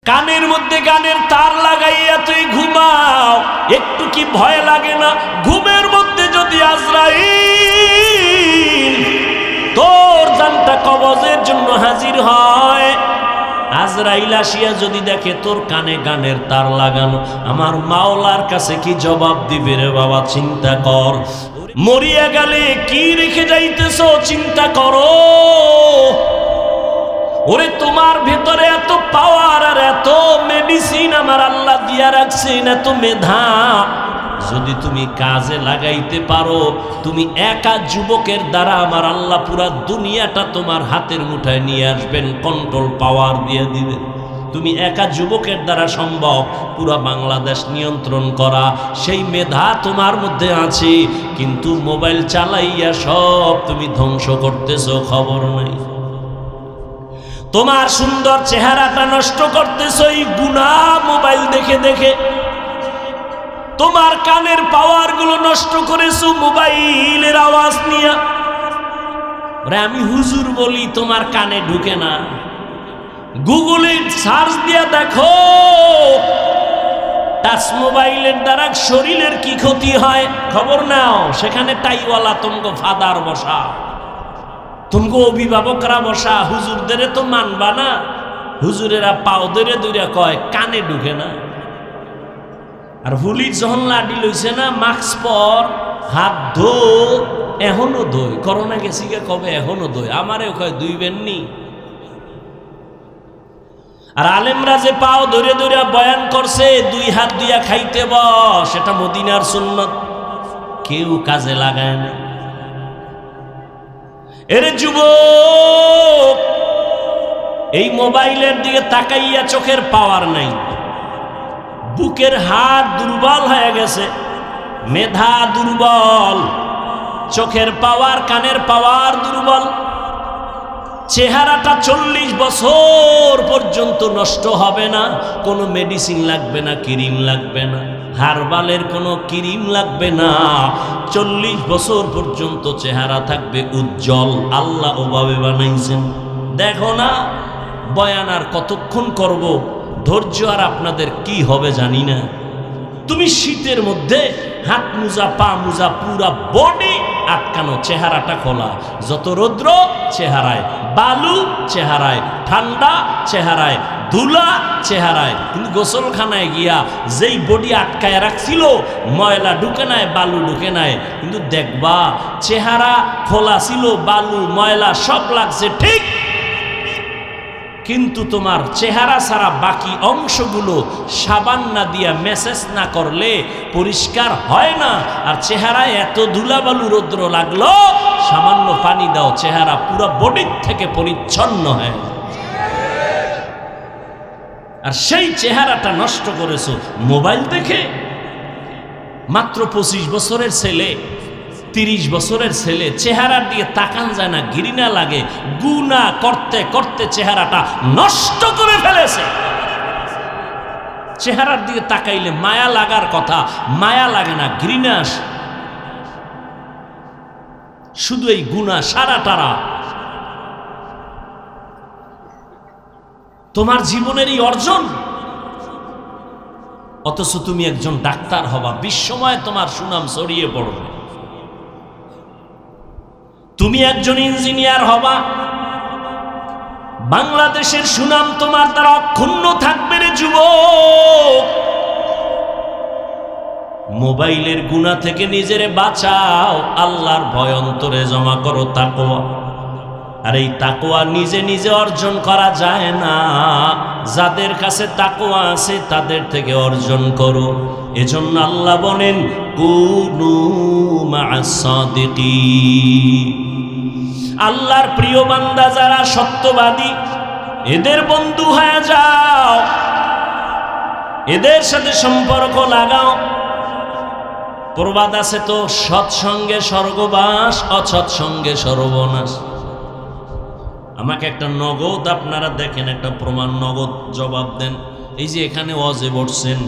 কানের মধ্যে গানের তার লাগাইয়া তুই ঘুমাও, একটু কি ভয় লাগে না? ঘুমের মধ্যে যদি আজরাইল তোর জানটা কবজের জন্য হাজির হয়, আজরাইল আসিয়া যদি দেখে তোর কানে গানের তার লাগানো, আমার মাওলার কাছে কি জবাব দিবে রে বাবা? চিন্তা কর। মরিয়া গেলে কি রেখে যাইতেছ চিন্তা করো। ওরে তোমার ভেতরে এত পাওয়ার আর এত মেডিসিন আমার আল্লাহ দিয়া রাখছেন, এত মেধা, যদি তুমি কাজে লাগাইতে পারো, তুমি একা যুবকের দ্বারা আমার আল্লাহ পুরা দুনিয়াটা তোমার হাতের মুঠায় নিয়ে আসবেন, কন্ট্রোল পাওয়ার দিয়ে দিবেন। তুমি একা যুবকের দ্বারা সম্ভব পুরা বাংলাদেশ নিয়ন্ত্রণ করা, সেই মেধা তোমার মধ্যে আছে, কিন্তু মোবাইল চালাইয়া সব তুমি ধ্বংস করতেছো, খবর নাই। তোমার সুন্দর চেহারাটা নষ্ট করতেছো এই গুনাহ মোবাইল দেখে দেখে। তোমার কানের পাওয়ার গুলো নষ্ট করেছো মোবাইলের আওয়াজ নিয়ে। আমি হুজুর বলি তোমার কানে ঢুকে না। গুগলে সার্চ দিয়া দেখো টাচ মোবাইলের দ্বারা শরীরের কি ক্ষতি হয় খবর নাও। সেখানে টাইওয়ালা তোমাকে ফাদার বসা, তোমাকে অভিভাবকরা বসা, হুজুরদের তো মানবা না। হুজুরেরা পাও ধরে দূরে কয় কানে ঢুকে না। আর হুলির যখন লাডি লইছে না, মাস্ক পর, হাত ধো, এখনো ধোয়, করোনা গেছি গে কবে, এখনো ধোয়, আমারেও কয় দুইবেননি। আর আলেমরা যে পাও ধরে ধরে বয়ান করছে দুই হাত দিয়া খাইতে বস, সেটা মদিনার সুন্নত, কেউ কাজে লাগায় না। এরে যুবক, এই মোবাইলের দিকে তাকাইয়া চোখের পাওয়ার নাই, বুকের হাত দুর্বল হয়ে গেছে, মেধা দুর্বল, চোখের পাওয়ার, কানের পাওয়ার দুর্বল, চেহারাটা 40 বছর পর্যন্ত নষ্ট হবে না, কোনো মেডিসিন লাগবে না, ক্রিম লাগবে না, হার্বালের কোনো ক্রিম লাগবে না, 40 বছর পর্যন্ত চেহারা থাকবে উজ্জ্বল। আল্লাহ ওভাবে বানাইছেন। দেখো না বয়ান আর কতক্ষণ করব, ধৈর্য আর আপনাদের কি হবে জানি না। তুমি শীতের মধ্যে হাত মোজা, পা মোজা, পুরা বডি আটকানো, চেহারাটা খোলা, যত রৌদ্র চেহারায়, বালু চেহারায়, ঠান্ডা চেহারায়, ধুলা চেহারায়, কিন্তু গোসলখানায় গিয়া যেই বডি আটকায় রাখছিল, ময়লা ঢুকে নাই, বালু ঢুকে নাই, কিন্তু দেখবা চেহারা খোলা ছিল, বালু ময়লা সব লাগছে ঠিক, কিন্তু তোমার চেহারা ছাড়া বাকি অংশগুলো সাবান না দিয়া মেসেজ না করলে পরিষ্কার হয় না। আর চেহারায় এত ধুলাবালু রৌদ্র লাগলো, সামান্য পানি দাও, চেহারা পুরো বডির থেকে পরিচ্ছন্ন হয়। আর সেই চেহারাটা নষ্ট করেছো মোবাইল দেখে। মাত্র 25 বছরের ছেলে, 30 বছরের ছেলে, চেহারার দিকে তাকান যায় না, ঘৃণা লাগে, গুনাহ করতে করতে চেহারাটা নষ্ট করে ফেলেছে। চেহারার দিকে তাকাইলে মায়া লাগার কথা, মায়া লাগে না, ঘৃণা আসে। শুধু এই গুনাহ সারাটারা তোমার জীবনের এই অর্জন, অথচ তুমি একজন ডাক্তার হবা, বিশ্বময় তোমার সুনাম ছড়িয়ে পড়বে। তুমি একজন ইঞ্জিনিয়ার হবা, বাংলাদেশের সুনাম তোমার দ্বারা অক্ষুণ্ণ থাকবে রে যুবক। মোবাইলের গুনাহ থেকে নিজেরে বাঁচাও, আল্লাহর ভয় অন্তরে জমা করো, তাকওয়া। আর এই তাকওয়া নিজে নিজে অর্জন করা যায় না, যাদের কাছে তাকওয়া আছে তাদের থেকে অর্জন করো। এজন্য আল্লাহ বলেন কুনু মা'আস সাদিকিন। আল্লাহর প্রিয় বান্দা যারা সত্যবাদী, এদের বন্ধু হয়ে যাও, এদের সাথে সম্পর্ক লাগাও। প্রবাদ আছে তো, সৎসঙ্গে স্বর্গবাস, অসৎসঙ্গে সর্বনাশ। আমাকে একটা নগদ, আপনারা দেখেন একটা প্রমাণ, নগদ জবাব দেন। এই যে এখানে ওয়াজে বসছেন,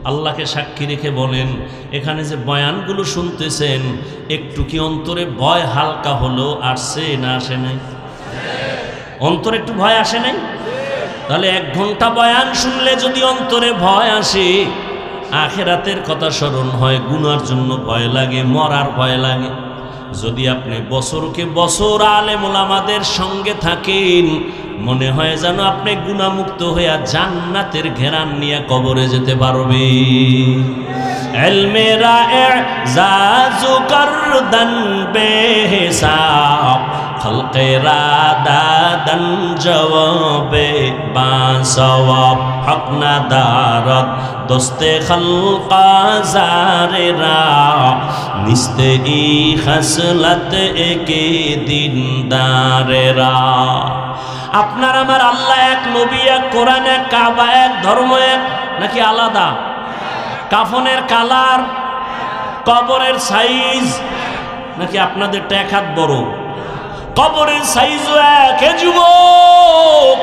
আল্লাহকে সাক্ষী রেখে বলেন, এখানে যে বয়ানগুলো শুনতেছেন, একটু কি অন্তরে ভয় হালকা হলো আসছে না আসে নাই? অন্তরে একটু ভয় আসে নাই? তাহলে 1 ঘন্টা বয়ান শুনলে যদি অন্তরে ভয় আসে, আখিরাতের কথা স্মরণ হয়, গুনার জন্য ভয় লাগে, মরার ভয় লাগে, যদি আপনি বছরকে বছর আলেম ওলামাদের সঙ্গে থাকেন, মনে হয় যেন আপনি গুনাহমুক্ত হইয়া জান্নাতের ঘেরান নিয়ে কবরে যেতে পারবে। ইলমেরা ইজাজু করদান বেহিসাব, খলকেরা দাদান জওয়াবে বাসওয়াব, হক না দারত দোস্তে খলকা জারেরা, নিস্তে ই খসলত একে দিনদারেরা। আপনার আমার আল্লাহ এক, নবী এক, কোরআন এক, কাবা এক, ধর্ম এক, নাকি আলাদা? কাফনের কালার, কবরের সাইজ নাকি আপনাদেরটা 1 হাত বড়? কবরের সাইজও এক। হে যুবক,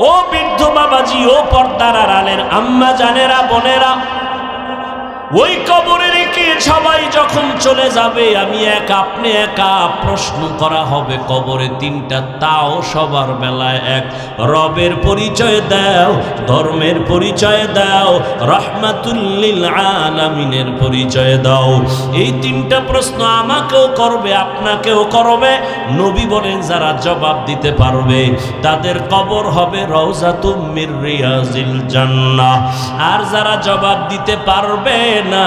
ও বৃদ্ধ বাবাজি, ও পর্দার আড়ালের আম্মা জানেরা, বোনেরা, ওই কবরে রেখে সবাই যখন চলে যাবে, আমি এক, আপনি একা, প্রশ্ন করা হবে কবরে 3টা, তাও সবার বেলায় এক। রবের পরিচয় দাও, ধর্মের পরিচয় দাও, রাহমাতুল লিল আলামিনের পরিচয় দাও। এই 3টা প্রশ্ন আমাকেও করবে, আপনাকেও করবে। নবী বলেন যারা জবাব দিতে পারবে তাদের কবর হবে রওজাতুম মির রিয়াজিল জান্নাহ, আর যারা জবাব দিতে পারবে না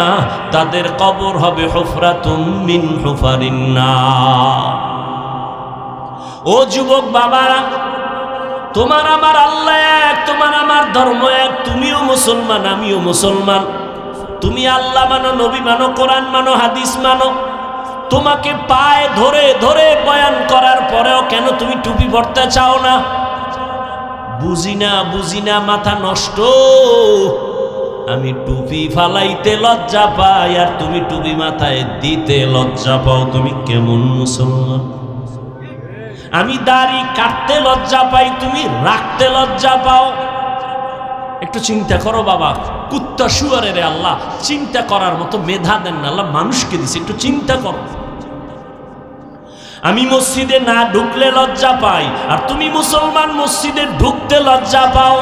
তাদের কবর হবে হুফরাতুম মিন হুফারিন নার। ও যুবক বাবারা, তোমার আমার আল্লাহ এক, তোমার আমার ধর্ম এক, তুমিও মুসলমান, আমিও মুসলমান। তুমি আল্লাহ মানো, নবী মানো, কোরআন মানো, হাদিস মানো। তোমাকে পায়ে ধরে ধরে বয়ান করার পরেও কেন তুমি টুপি পরতে চাও না? বুঝি না, বুঝি না, মাথা নষ্ট। আমি টুপি ফালাইতে লজ্জা পাই আর তুমি টুপি মাথায় দিতে লজ্জা পাও, তুমি কেমন মুসলমান? আমি দাড়ি কাটতে লজ্জা পাই, তুমি রাখতে লজ্জা পাও। একটু চিন্তা করো বাবা, কুত্তা শুয়ারে আল্লাহ চিন্তা করার মতো মেধা দেন না, আল্লাহ মানুষকে দিছে, একটু চিন্তা করো। আমি মসজিদে না ঢুকলে লজ্জা পাই আর তুমি মুসলমান মসজিদে ঢুকতে লজ্জা পাও।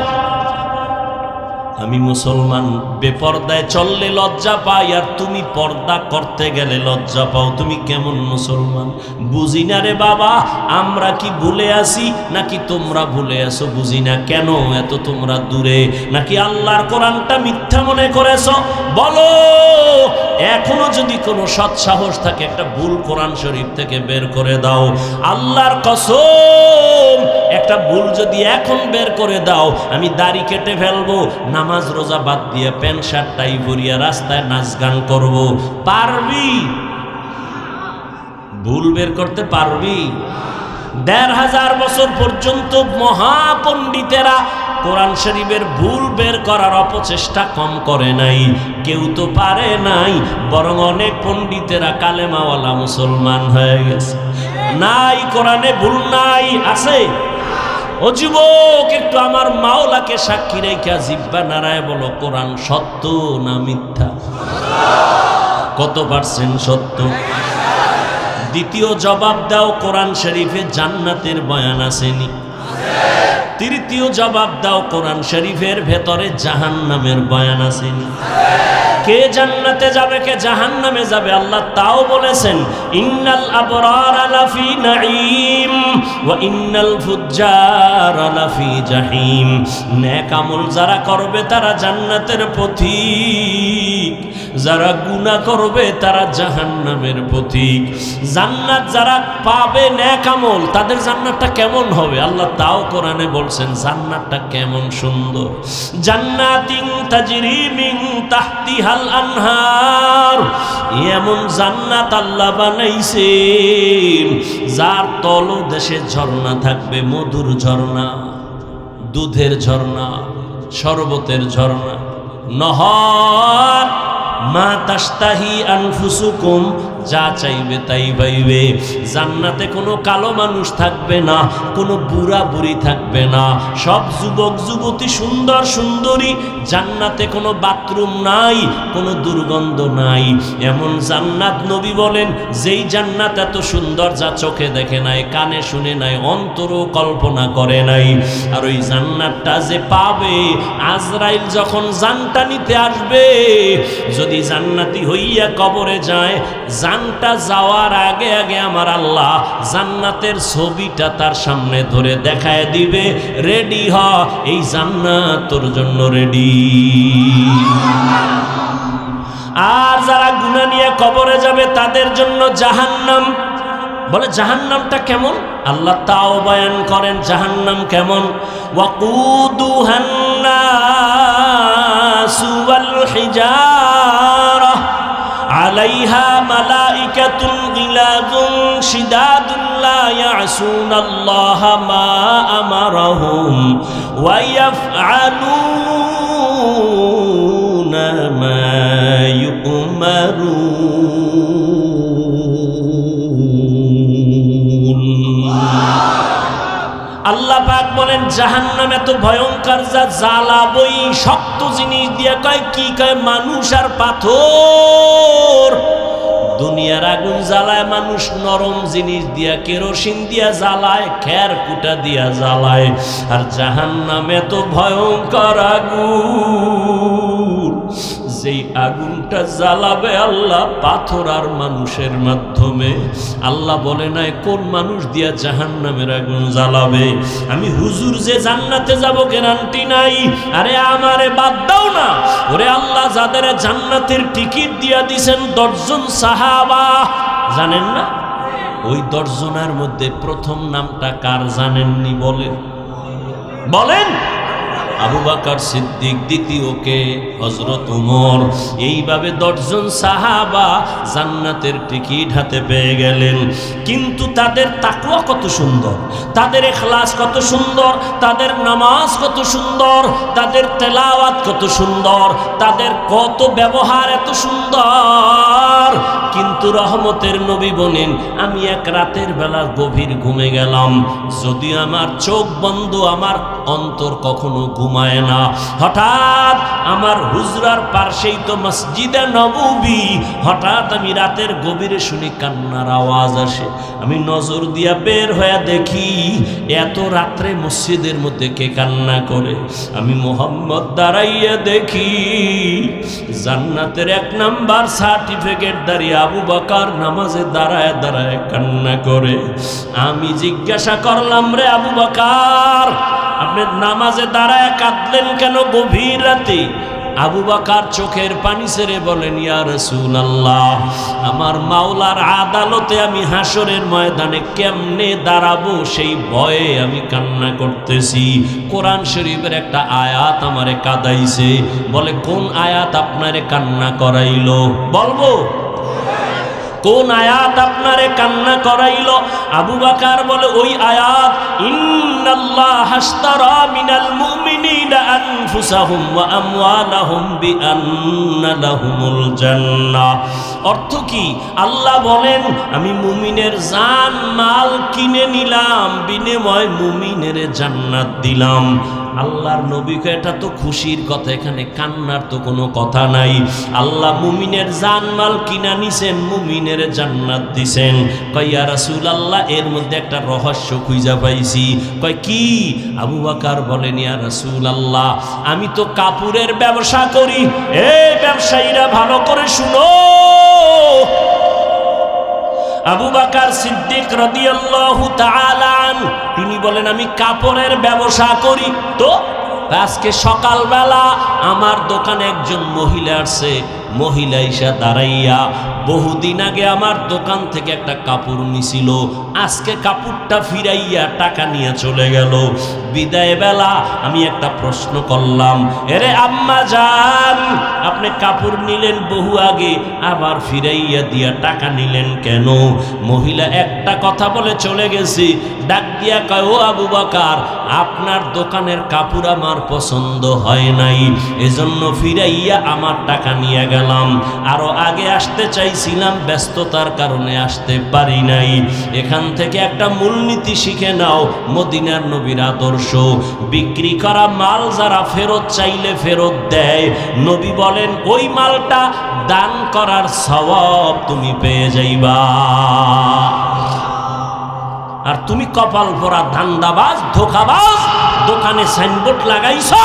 আমি মুসলমান বেপর্দায় চললে লজ্জা পাই আর তুমি পর্দা করতে গেলে লজ্জা পাও, তুমি কেমন মুসলমান? বুঝি না রে বাবা, আমরা কি ভুলে আসি নাকি তোমরা ভুলে আসো? বুঝি না কেন এত তোমরা দূরে, নাকি আল্লাহর কোরআনটা মিথ্যা মনে করেছো? বলো, এখনো যদি কোনো সৎসাহস থাকে একটা ভুল কোরআন শরীফ থেকে বের করে দাও। আল্লাহর কসম, একটা ভুল যদি এখন বের করে দাও, আমি দাড়ি কেটে ফেলবো, নামাজ রোজা বাদ দিয়ে প্যান্ট শার্ট টাই পরিয়া রাস্তায় নাচ গান করবো। পারবি? ভুল বের করতে পারবি? ১৫০০ বছর পর্যন্ত মহাপণ্ডিতেরা কোরআন শরীফের ভুল বের করার অপচেষ্টা কম করে নাই। কেউ তো পারে নাই, বরং অনেক পণ্ডিতেরা কালেমাওয়ালা মুসলমান হয়ে গেছে। নাই, কোরআনে ভুল নাই, আছে। ও যুবক, একটু আমার মাওলাকে সাক্ষী রেখা জিহ্বা নাড়ায় বলো, কোরআন সত্য না মিথ্যা? কত % সত্য? দ্বিতীয় জবাব দাও, কোরআন শরীফে জান্নাতের বয়ান আসেনি? তৃতীয় জবাব দাও, কোরআন শরীফের ভেতরে জাহান্নামের বয়ান আসেনি? কে জান্নাতে যাবে, কে জাহান্নামে যাবে আল্লাহ তাও বলেছেন, ইন্নাল আবরারা লাফি নাঈম ওয়া ইন্নাল ফুজ্জারা লাফি জাহিম। নেক আমল যারা করবে তারা জান্নাতের পথিক, যারা গুনাহ করবে তারা জাহান্নামের পথিক। জান্নাত যারা পাবে নেক আমল, তাদের জান্নাতটা কেমন হবে আল্লাহ তাও কোরআনে বলছেন, জান্নাতটা কেমন সুন্দর। জান্নাতিন তাজরি মিন তাহতিহাল আনহার, এমন জান্নাত আল্লাহ বানাইছেন যার তলদেশে ঝর্ণা থাকবে, মধুর ঝর্ণা, দুধের ঝর্ণা, শরবতের ঝর্ণা, নহর, মা তাশতাহি আনফুসুকুম, যা চাইবে তাই পাইবে। জান্নাতে কোনো কালো মানুষ থাকবে না, কোনো বুড়া বুড়ি থাকবে না, সব যুবক যুবতী সুন্দর সুন্দরী। জান্নাতে কোনো বাথরুম নাই, কোনো দুর্গন্ধ নাই। এমন জান্নাত নবী বলেন, যেই জান্নাত এত সুন্দর যা চোখে দেখে নাই, কানে শুনে নাই, অন্তরও কল্পনা করে নাই। আর ওই জান্নাতটা যে পাবে, আজরাইল যখন জানটা নিতে আসবে, যদি জান্নাতি হইয়া কবরে যায়, জানটা যাওয়ার আগে আগে আমার আল্লাহ জান্নাতের ছবিটা তার সামনে ধরে দেখায় দিবে, রেডি হ, এই জান্নাত তোর জন্য রেডি। আর যারা গুনাহ নিয়ে কবরে যাবে তাদের জন্য জাহান্নাম। বলে জাহান্নামটা কেমন? আল্লাহ তাও বয়ান করেন জাহান্নাম কেমন। ওয়াকুদুহান নাসু ওয়াল হিজারা আলাইহা মালাইকাতুন গিলাযুন শিদাদুন লা ইয়াসুনাল্লাহা মা আমারাহুম ওয়া ইয়াফআলুনা মা ইউমারুন। আল্লাহ পাক বলেন জাহান্নাম এত ভয়ঙ্কর, যা জ্বালাবই শক্ত জিনিস দিয়ে। কয় কি? কয় মানুষ আর পাথর। দুনিয়ার আগুন জ্বালায় মানুষ নরম জিনিস দিয়া, কেরোসিন দিয়া জ্বালায়, খের কুটা দিয়া জ্বালায়। আর জাহান্নাম এত ভয়ঙ্কর আগুন, যেই আগুনটা জ্বালাবে আল্লাহ পাথর আর মানুষের মাধ্যমে। আল্লাহ বলে নাই কোন মানুষ দিয়া জাহান্নামের আগুন জ্বালাবে। আমি হুজুর যে জান্নাতে যাব গ্যারান্টি নাই। আরে আমারে বাদ দাও না। ওরে আল্লাহ যাদের জান্নাতের টিকিট দিয়া দিছেন 10 জন সাহাবা, জানেন না? ওই 10 জনের মধ্যে প্রথম নামটা কার জানেননি? বলেন বলেন। আবু বকর সিদ্দিক, দ্বিতীয়কে হযরত ওমর। এইভাবে 10 জন সাহাবা জান্নাতের টিকিট হাতে পেয়ে গেলেন। কিন্তু তাদের তাকওয়া কত সুন্দর, তাদের ইখলাস কত সুন্দর, তাদের নামাজ কত সুন্দর, তাদের তেলাওয়াত কত সুন্দর, তাদের কত ব্যবহার এত সুন্দর। কিন্তু রহমতের নবী বলেন, আমি এক রাতের বেলা গভীর ঘুমে গেলাম, যদি আমার চোখ বন্ধ, আমার অন্তর কখনো ঘুমায় না। হঠাৎ আমার হুজরার পাশেই তো মসজিদে নববী, হঠাৎ আমি রাতের গভীরে শুনি কান্নার আওয়াজ আসে। আমি নজর দিয়া বের হয়ে দেখি এত রাত্রে মসজিদের মধ্যে কে কান্না করে। আমি মুহাম্মদ দাঁড়াইয়া দেখি জান্নাতের 1 নাম্বার সার্টিফিকেট দাঁড়িয়ে আবু বকর নামাজে দাঁড়ায় দাঁড়ায় কান্না করে। আমি জিজ্ঞাসা করলাম, রে আবু বকর, আপনি নামাজে দাঁড়ায় কাঁদলেন কেন গভীর রাতে? আবু বকর চোখের পানি ছেড়ে বলেন, ইয়া রাসূলুল্লাহ, আমার মাওলার আদালতে আমি হাসরের ময়দানে কেমনে দাঁড়াবো সেই ভয়ে আমি কান্না করতেছি। কোরআন শরীফের একটা আয়াত আমারে কাঁদাইছে। বলে কোন আয়াত আপনারে কান্না করাইলো? বলবো কোন আয়াত আপনারে কান্না করাইলো? আবু বকর বলে ওই আয়াত, ইন্নাল্লাহ আশতারা মিনাল মুমিনিনা আনফুসাহুম ওয়া আমওয়ালাহুম বিআন্না লাহুমুল জান্নাহ। অর্থ কি? আল্লাহ বলেন আমি মুমিনের জান মাল কিনে নিলাম, বিনিময়ে মুমিনের জান্নাত দিলাম। আল্লাহর নবীকে এটা তো খুশির কথা, এখানে কান্নার তো কোনো কথা নাই। আল্লাহ মুমিনের জানমাল কিনা নিছেন, মুমিনের জান্নাত দিছেন। কয় ইয়া রাসূলুল্লাহ, এর মধ্যে একটা রহস্য খুঁজা পাইছি। কয় কি? আবু বকর বলেন, ইয়া রাসূলুল্লাহ, আমি তো কাপড়ের ব্যবসা করি। এই ব্যবসায়ীরা ভালো করে শুনো। আবু বকর সিদ্দিক রাদিয়াল্লাহু তাআলা আনহু তিনি বলেন, আমি কাপড়ের ব্যবসা করি। তো আজকে সকালবেলা আমার দোকানে একজন মহিলা আসছে। মহিলা ইসা দাঁড়াইয়া বহুদিন আগে আমার দোকান থেকে একটা কাপড় নিছিল, আজকে কাপড়টা ফিরাইয়া টাকা নিয়ে চলে গেল। বিদায় বেলা আমি একটা প্রশ্ন করলাম, এরে আম্মা জান, আপনি কাপড় নিলেন বহু আগে, আবার ফিরাইয়া দিয়া টাকা নিলেন কেন? মহিলা একটা কথা বলে চলে গেছে, ডাক দিয়া কয়, ও আবু বকর, আপনার দোকানের কাপড় আমার পছন্দ হয় নাই, এজন্য ফিরাইয়া আমার টাকা নিয়ে গেলাম। আরো আগে আসতে চাইছিলাম, ব্যস্ততার কারণে আসতে পারি নাই। এখান থেকে একটা মূলনীতি শিখে নাও, মদিনার নবীর আদর্শ। বিক্রি করা মাল যারা ফেরত চাইলে ফেরত দেয়, নবী বলেন ওই মালটা দান করার সওয়াব তুমি পেয়ে যাইবা। আর তুমি কপাল পরা ধান্দাবাজ, ধোঁকাবাজ, দোকানে সাইনবোর্ড লাগাইছো,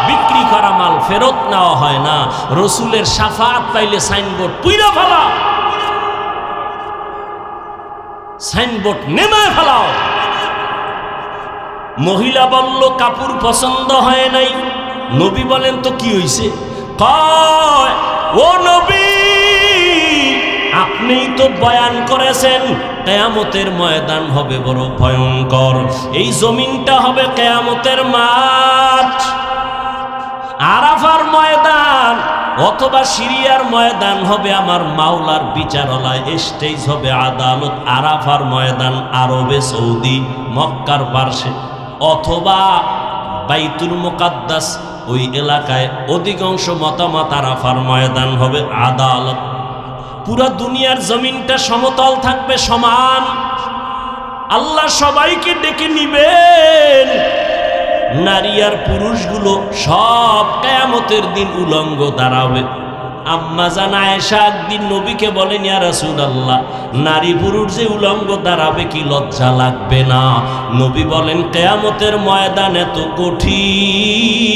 বিক্রি করা মাল ফেরত নেওয়া হয় না। রসুলের শাফাত পাইলে সাইনবোর্ড পুইরা ফেলা, সাইনবোর্ড নেমায় ফেলাও। মহিলা বলল কাপড় পছন্দ হয় নাই। নবী বলেন তো কি হইছে? কয়, ও নবী, আপনিই তো বয়ান করেছেন কিয়ামতের ময়দান হবে বড় ভয়ঙ্কর, এই জমিনটা হবে কিয়ামতের মাঠ। আরাফার ময়দান অথবা সিরিয়ার ময়দান হবে আমার মাওলার বিচারালয়, স্টেজ হবে আদালত। আরাফার ময়দান আরবে সৌদি মক্কার পার্শ্বে অথবা বাইতুল মুকাদ্দাস ওই এলাকায় অধিকাংশ মতামত আরাফার ময়দান হবে আদালত। পুরা দুনিয়ার জমিনটা সমতল থাকবে, সমান। আল্লাহ সবাইকে ডেকে নিবেন, নারী আর পুরুষগুলো সব কিয়ামতের দিন উলঙ্গ দাঁড়াবে। আম্মা জান আয়েশা একদিন নবীকে বলেন, ইয়া রাসূলুল্লাহ, নারী পুরুষ যে উলঙ্গ দাঁড়াবে কি লজ্জা লাগবে না? নবী বলেন, কিয়ামতের ময়দান এত কঠিন,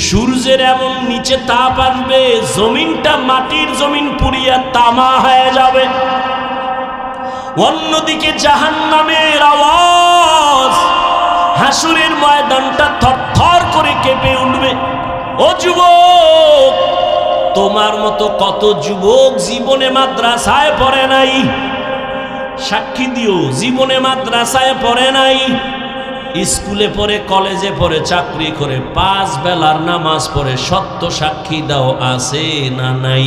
সূর্যের এমন নিচে তাপ আসবে, জমিনটা মাটির জমিন পুড়িয়া তামা হয়ে যাবে। অন্যদিকে জাহান্নামের আওয়াজ, হাসুরের ময়দানটা থরথর করে কেঁপে উঠবে। ও যুবক, তোমার মতো কত যুবক জীবনে মাদ্রাসায় পড়ে নাই, সাক্ষী দিও, জীবনে মাদ্রাসায় পড়ে নাই, স্কুলে পড়ে, কলেজে পড়ে, চাকরি করে, 5 বেলার নামাজ পড়ে, সত্য সাক্ষী দাও, আছে না নাই?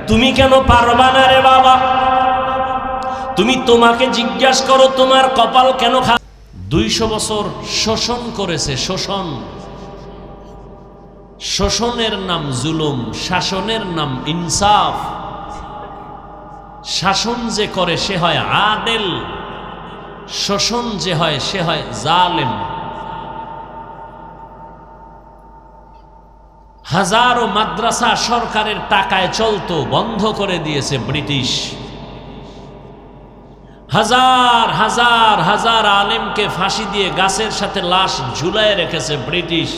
তুমি কেন পারবা না রে বাবা? তুমি তোমাকে জিজ্ঞাসা করো, তোমার কপাল কেন 200 বছর শোষণ করেছে। শোষণ, শোষণের নাম জুলুম, শাসনের নাম ইনসাফ। শাসন যে করে সে হয় আদেল, শোষণ যে হয় সে হয় জালেম। হাজারো মাদ্রাসা সরকারের টাকায় চলতো, বন্ধ করে দিয়েছে ব্রিটিশ। হাজার হাজার হাজার আলেমকে ফাঁসি দিয়ে গাছের সাথে লাশ ঝুলায় রেখেছে ব্রিটিশ।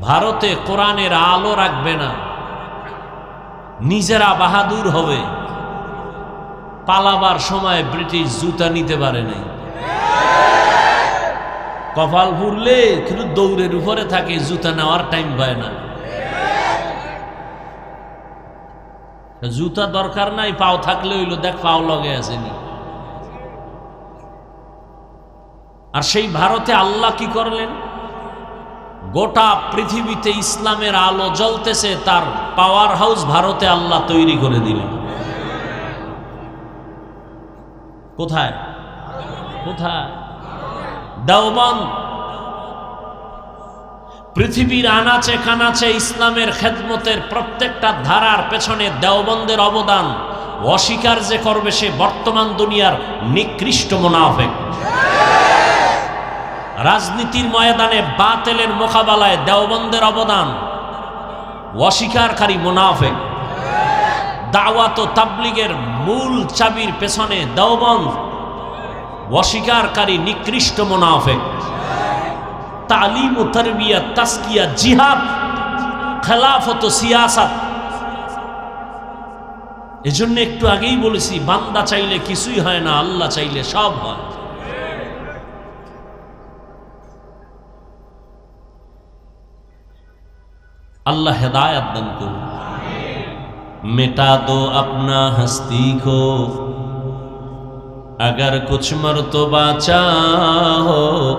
ভারতে কোরআনের আলো রাখবে না, নিজেরা বাহাদুর হবে। পালাবার সময় ব্রিটিশ জুতা নিতে পারে নাই, কপাল পুরলে কিন্তু দৌড়ের উপরে থাকে, জুতা নেওয়ার টাইম পায় না। জুতা দরকার নাই, পাও থাকলে হইলো, দেখ পাও লগে আসেনি। আর সেই ভারতে আল্লাহ কি করলেন? গোটা পৃথিবীতে ইসলামের আলো জ্বলতেছে, তার পাওয়ার হাউস ভারতে আল্লাহ তৈরি করে দিলেন। কোথায়? কোথায়? দেওবন্দ। পৃথিবীর আনাচে কানাচে ইসলামের খেদমতের প্রত্যেকটা ধারার পেছনে দেওবন্দের অবদান অস্বীকার যে করবে সে বর্তমান দুনিয়ার নিকৃষ্ট মুনাফিক। রাজনীতির ময়দানে বাতিলের মোকাবেলায় দেওবন্দের অবদান অস্বীকারী মুনাফিক। দাওয়াত ও তাবলীগের মূল চাবির পেছনে দেওবন্দ, অস্বীকারী নিকৃষ্ট মুনাফিক। তালিম ও তারবিয়াত, তাসকিয়া, জিহাদ, খেলাফত ও সিয়াসাত। এজন্য একটু আগেই বলেছি, বান্দা চাইলে কিছুই হয় না, আল্লাহ চাইলে সব হয়। আল্লাহ হেদায়েত দান করুন। मिटा दो अपना हस्ती को, अगर कुछ मर्तबा चाहो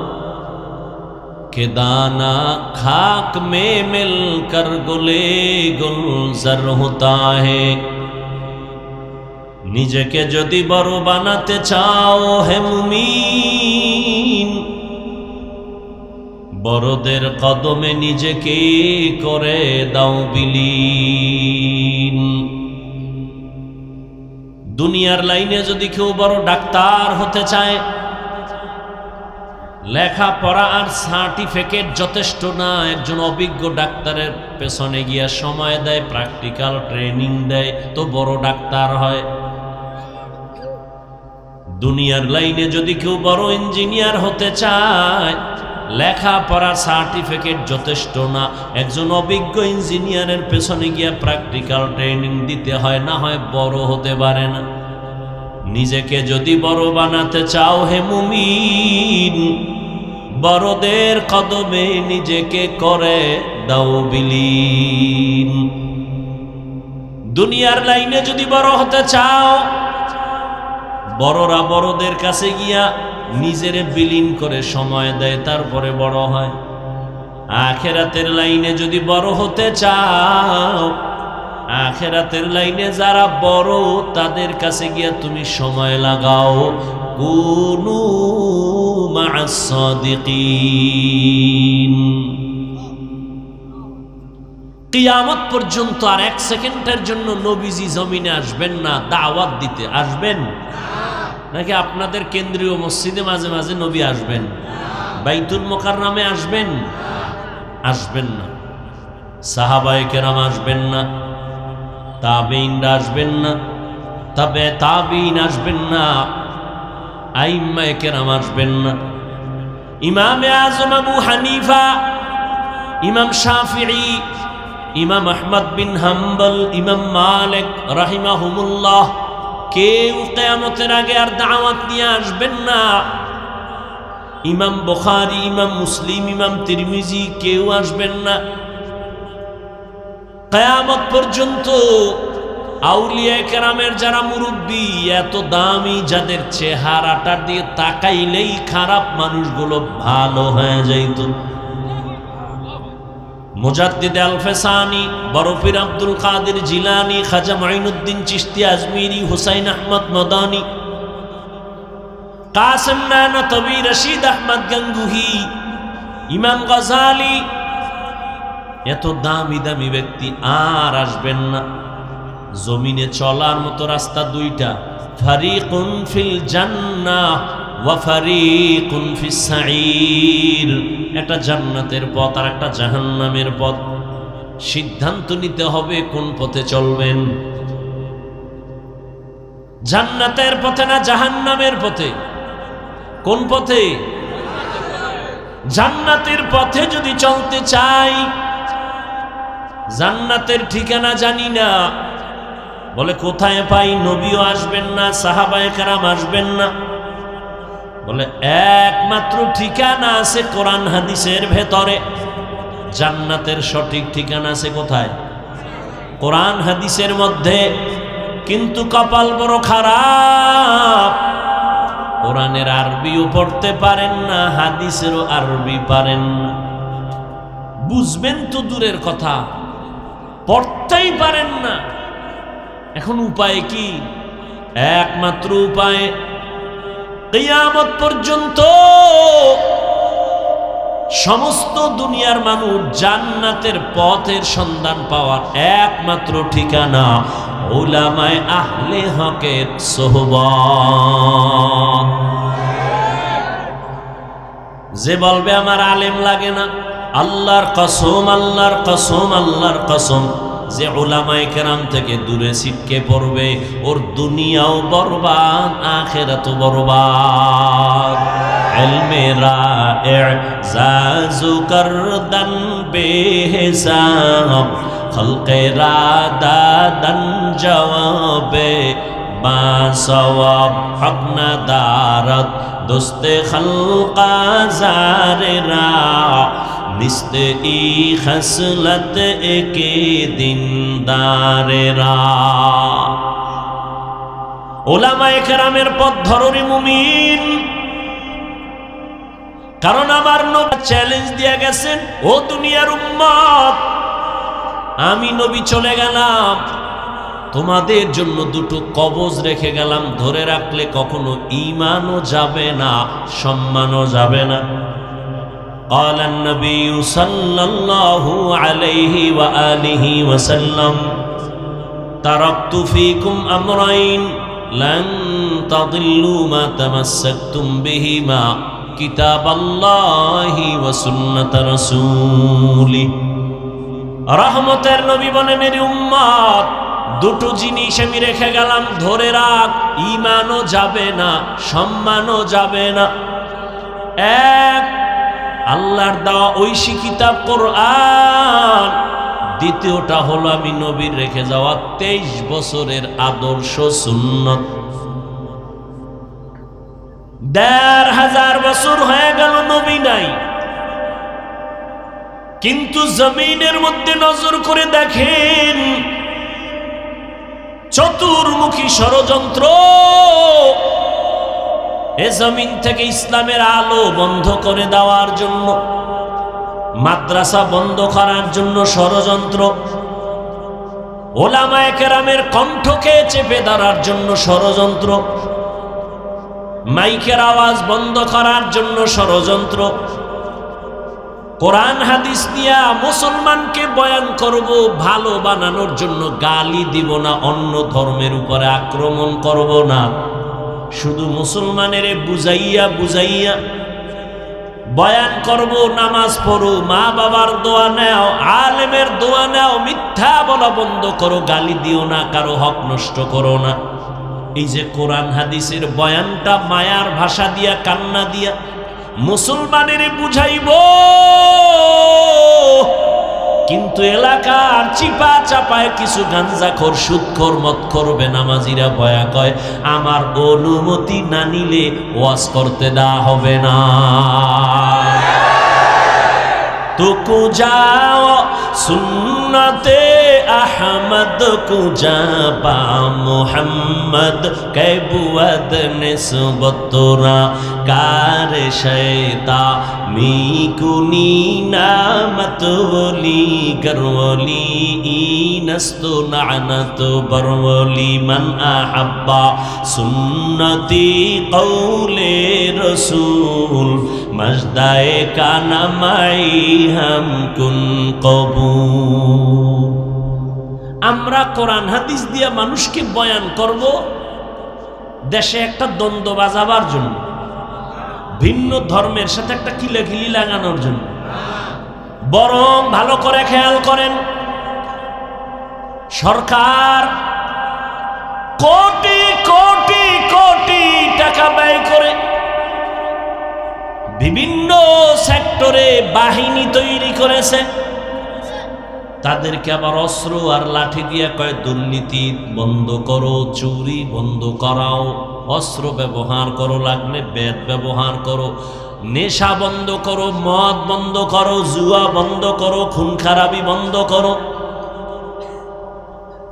कि दाना खाक में मिलकर गुले गुलजार होता है। নিজেকে যদি বড় বানাতে চাও হে মুমিন, বড়দের কদমে নিজেকে করে দাও বিলীন। দুনিয়ার লাইনে যদি কেউ বড় ডাক্তার হতে চায়, লেখাপড়া আর সার্টিফিকেট যথেষ্ট না, একজন অভিজ্ঞ ডাক্তারের পেছনে গিয়া সময় দেয়, প্র্যাকটিক্যাল ট্রেনিং দেয়, তো বড় ডাক্তার হয়। দুনিয়ার লাইনে যদি কেউ বড় ইঞ্জিনিয়ার হতে চায়, লেখাপড়া সার্টিফিকেট যথেষ্ট না, একজন অভিজ্ঞ ইঞ্জিনিয়ারের পেছনে গিয়া প্র্যাকটিক্যাল ট্রেনিং দিতে হয়, না হয় বড় হতে পারে না। নিজেকে যদি বড় বানাতে চাও হে মুমিন, বড়দের কদমে নিজেকে করে দাও বিলীন। দুনিয়ার লাইনে যদি বড় হতে চাও, বড়রা বড়দের কাছে গিয়া নিজেরে বিলীন করে সময় দেয়, তারপরে বড় হয়। আখিরাতের লাইনে যদি বড় হতে চাও, আখিরাতের লাইনে যারা বড় তাদের কাছে গিয়া তুমি সময় লাগাও। কুনু মা'আস সাদিকিন। কিয়ামত পর্যন্ত আর এক সেকেন্ডের জন্য নবীজি জমিনে আসবেন না, দাওয়াত দিতে আসবেন নাকি আপনাদের কেন্দ্রীয় মসজিদে মাঝে মাঝে নবী আসবেন? বাইতুল মুকাররমে আসবেন? আসবেন না। সাহাবায়ে কেরাম আসবেন না, তাবেঈনরা আসবেন না, তবে তাবেঈন আসবেন না, আইম্মায়ে কেরাম আসবেন না। ইমামে আযম আবু হানিফা, ইমাম শাফিঈ, ইমাম আহমদ বিন হাম্বল, ইমাম মালিক রাহিমাহুমুল্লাহ কেউ কিয়ামতের আগে আর দাওয়াত নিয়ে আসবেন না। ইমাম বুখারী, ইমাম মুসলিম, ইমাম তিরমিজি কেউ আসবেন না। কিয়ামত পর্যন্ত আউলিয়া কেরামের যারা মুরব্বী, এত দামি, যাদের চেহারাটা দিয়ে তাকাইলেই খারাপ মানুষগুলো ভালো হয়ে যাইত। মুজাদ্দিদ আল-ফেসানি, বরফির আব্দুল কাদের জিলানী, খাজা মাইনুদ্দিন চিশতি আজমিরি, হুসাইন আহমদ মদানী, কাসেম নানতবী, রশিদ আহমদ গঙ্গুহি, ইমাম গজালি, এত দামি দামি ব্যক্তি আর আসবেন না। জমিনে চলার মতো রাস্তা দুইটা, ফারিকুন ফিল জান্নাহ ওয়া ফারিকুন ফিস সাঈর। একটা জান্নাতের পথ আর একটা জাহান্নামের পথ। সিদ্ধান্ত নিতে হবে কোন পথে চলবেন, জান্নাতের পথে না জাহান্নামের পথে? কোন পথে? জান্নাতের পথে যদি চলতে চাই, জান্নাতের ঠিকানা জানি না, বলে কোথায় পাই? নবীও আসবেন না, সাহাবায়ে কেরাম আসবেন না, বলে একমাত্র ঠিকানা আছে কোরআন হাদিসের ভেতরে। জান্নাতের সঠিক ঠিকানা আছে কোথায়? কোরআন হাদিসের মধ্যে। কিন্তু কপাল বড় খারাপ, কোরআনের আরবিও পড়তে পারেন না, হাদিসেরও আরবি পারেন না। বুঝবেন তো দূরের কথা, পড়তেই পারেন না। এখন উপায় কি? একমাত্র উপায়, কিয়ামত পর্যন্ত সমস্ত দুনিয়ার মানুষ জান্নাতের পথের সন্ধান পাওয়ার একমাত্র ঠিকানা উলামায়ে আহলে হকের সোহবত। যে বলবে আমার আলেম লাগে না, আল্লাহর কসম, আল্লাহর কসম, আল্লাহর কসম, যে উলামায়ে কেরাম থেকে দূরে ছিটকে পড়বে, ওর দুনিয়াও বরবাদ, আখিরাতও বরবাদ। ইলমে রা'ইজাজু করদান বেহিসাব, খলকে রাদাদান জওয়াবে বাসওয়াব, হক না দারত দোস্তে খলকা জারেরা, रिश्ते ई खसलत के दिनदारेरा ওলামায়ে কেরামের পথ ধরনি মুমিন কারণ আমার নবী চ্যালেঞ্জ দিয়ে গেছেন ও দুনিয়ার উম্মত আমি নবী চলে গেলাম তোমাদের জন্য দুটো কবজ রেখে গেলাম ধরে রাখলে কখনো ঈমানও যাবে না সম্মানও যাবে না قال النبي صلى الله عليه وآله وسلم تركت فيكم أمرين لن تضلوا ما تمسكتم بهما كتاب الله وسنة رسوله রহমতের নবী বলে মেরি উম্মত দুটো জিনিস আমি রেখে গেলাম ধরে রাখ ঈমানও যাবে না সম্মানও যাবে না এক আল্লাহর দেওয়া ঐশী কিতাব কোরআন দ্বিতীয়টা হলো আমি নবীর রেখে যাওয়া 23 বছরের আদর্শ সুন্নাত ১৫০০ বছর হয়ে গেল নবী নাই কিন্তু জমিনের মধ্যে নজর করে দেখেন চতুর্মুখী ষড়যন্ত্র এ জমিন থেকে ইসলামের আলো বন্ধ করে দেওয়ার জন্য মাদ্রাসা বন্ধ করার জন্য ষড়যন্ত্র ওলামায়ে কেরামের কণ্ঠকে চেপে ধরার জন্য ষড়যন্ত্র মাইকের আওয়াজ বন্ধ করার জন্য ষড়যন্ত্র কোরআন হাদিস নিয়ে মুসলমানকে বয়ান করব ভালো বানানোর জন্য গালি দিব না অন্য ধর্মের উপরে আক্রমণ করব না শুধু মুসলমানের বুঝাইয়া বুঝাইয়া বয়ান করব নামাজ পড়ো মা বাবার দোয়া নাও আলেমের দোয়া নাও মিথ্যা বলা বন্ধ করো গালি দিও না কারো হক নষ্ট করো না এই যে কোরআন হাদিসের বয়ানটা মায়ার ভাষা দিয়া কান্না দিয়া মুসলমানের বুঝাইব কিন্তু এলাকার চিপা চাপায় কিছু গাঞ্জাখোর সুদখোর মদখোর বেনামাজিরা বয়া কয় আমার অনুমতি না নিলে ওয়াজ করতে দেওয়া হবে না तुकु जाओ सुन्नते अहमद कुजा पा मोहम्मद कैबुअद निस्बतोरा कार शैता मीकुनी नामतोली गरवली ईनस्तु नानत बरवली मन अहब्बा सुन्नती कौले रसूल मजदाए का नमाई हम कुन कबूल আমরা কোরআন হাদিস দিয়ে মানুষকে বয়ান করব দেশে একটা দ্বন্দ্ব বাজাবার জন্য ভিন্ন ধর্মের সাথে একটা কিলাকিলি লাগানোর জন্য বরং ভালো করে খেয়াল করেন সরকার কোটি কোটি কোটি টাকা ব্যয় করে বিভিন্ন সেক্টরে বাহিনী তৈরি করেছে তাদেরকে আবার অস্ত্র আর লাঠি দিয়ে কয় দুর্নীতি বন্ধ করো চুরি বন্ধ করাও অস্ত্র ব্যবহার করো লাগলে বেদ ব্যবহার করো নেশা বন্ধ করো মদ বন্ধ করো জুয়া বন্ধ করো খুন খারাপি বন্ধ করো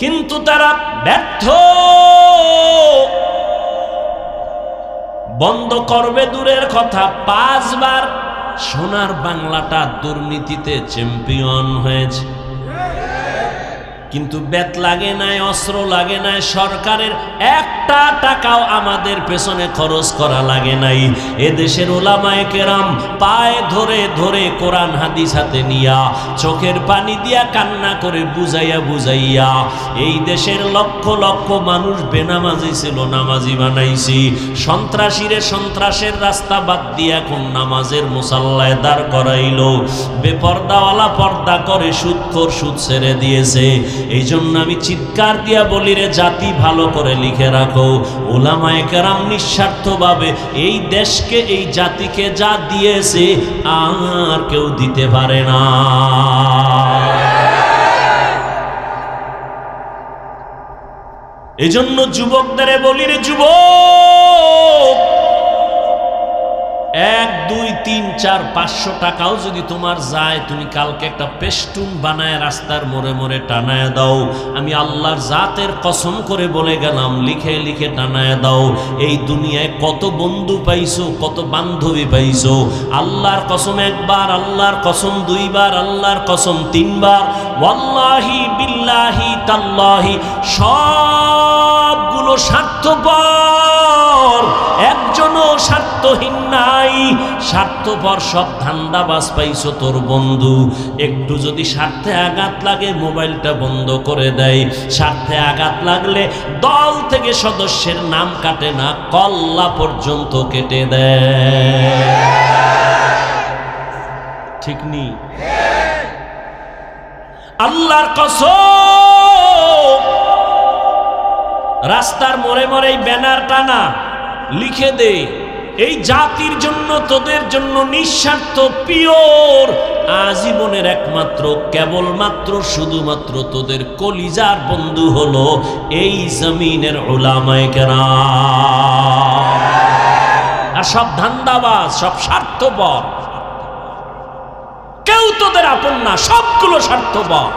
কিন্তু তারা ব্যর্থ বন্ধ করবে দূরের কথা 5 বার সোনার বাংলাটা দুর্নীতিতে চ্যাম্পিয়ন হয়েছে কিন্তু বেত লাগে নাই অস্ত্র লাগে নাই সরকারের একটা টাকাও আমাদের পেছনে খরচ করা লাগে নাই এদেশের উলামায়ে কেরাম পায়ে ধরে ধরে কোরআন হাদিস হাতে নিয়া চোখের পানি দিয়া কান্না করে বুঝাইয়া বুঝাইয়া এই দেশের লক্ষ লক্ষ মানুষ বেনামাজি ছিল নামাজি বানাইছি সন্ত্রাসীরে সন্ত্রাসের রাস্তা বাদ দিয়া এখন নামাজের মুসাল্লায় দাঁড় করাইলো বেপর্দাওয়ালা পর্দা করে সুদখোর সুদ ছেড়ে দিয়েছে এই জন্য আমি চিৎকার দিয়া বলি রে জাতি ভালো করে লিখে রাখো উলামায়ে কেরাম নিঃস্বার্থভাবে এই দেশকে এই জাতিকে যা দিয়েছে আর কেউ দিতে পারে না এজন্য যুবকদের বলি রে যুবক 1 2 3 4 500 টাকাও যদি তোমার যায়, তুমি কালকে একটা পেস্টুন বানায় রাস্তার মোড়ে মোড়ে টানায় দাও। আমি আল্লাহর জাতের কসম করে বলে গেলাম, লিখে লিখে টানায় দাও। এই দুনিয়ায় কত বন্ধু পাইছো, কত বান্ধবী পাইছো। আল্লাহর কসম একবার, আল্লাহর কসম 2 বার, আল্লাহর কসম 3 বার, ওয়াল্লাহি বিল্লাহি তাল্লাহি সবগুলো স্বার্থপর, একজনও স্বার্থহীন নাই। স্বার্থপর সব ধান্দাবাজ পাইছো তোর বন্ধু। একটু যদি স্বার্থে আঘাত লাগে মোবাইলটা বন্ধ করে দেয়। স্বার্থে আঘাত লাগলে দল থেকে সদস্যের নাম কাটে না, কল্লা পর্যন্ত কেটে দেয়। ঠিক নি? আল্লাহর কসম, রাস্তার মোড়ে মোড়ে ব্যানার টানা, লিখে দে এই জাতির জন্য, তোদের জন্য নিঃস্বার্থ পিওর আজীবনের একমাত্র কেবলমাত্র শুধুমাত্র তোদের কলিজার বন্ধু হলো এই জমিনের উলামায়ে কেরাম। আর সব ধান্দাবাজ, সব স্বার্থপর, কেউ তোদের আপন না, সবগুলো স্বার্থপর।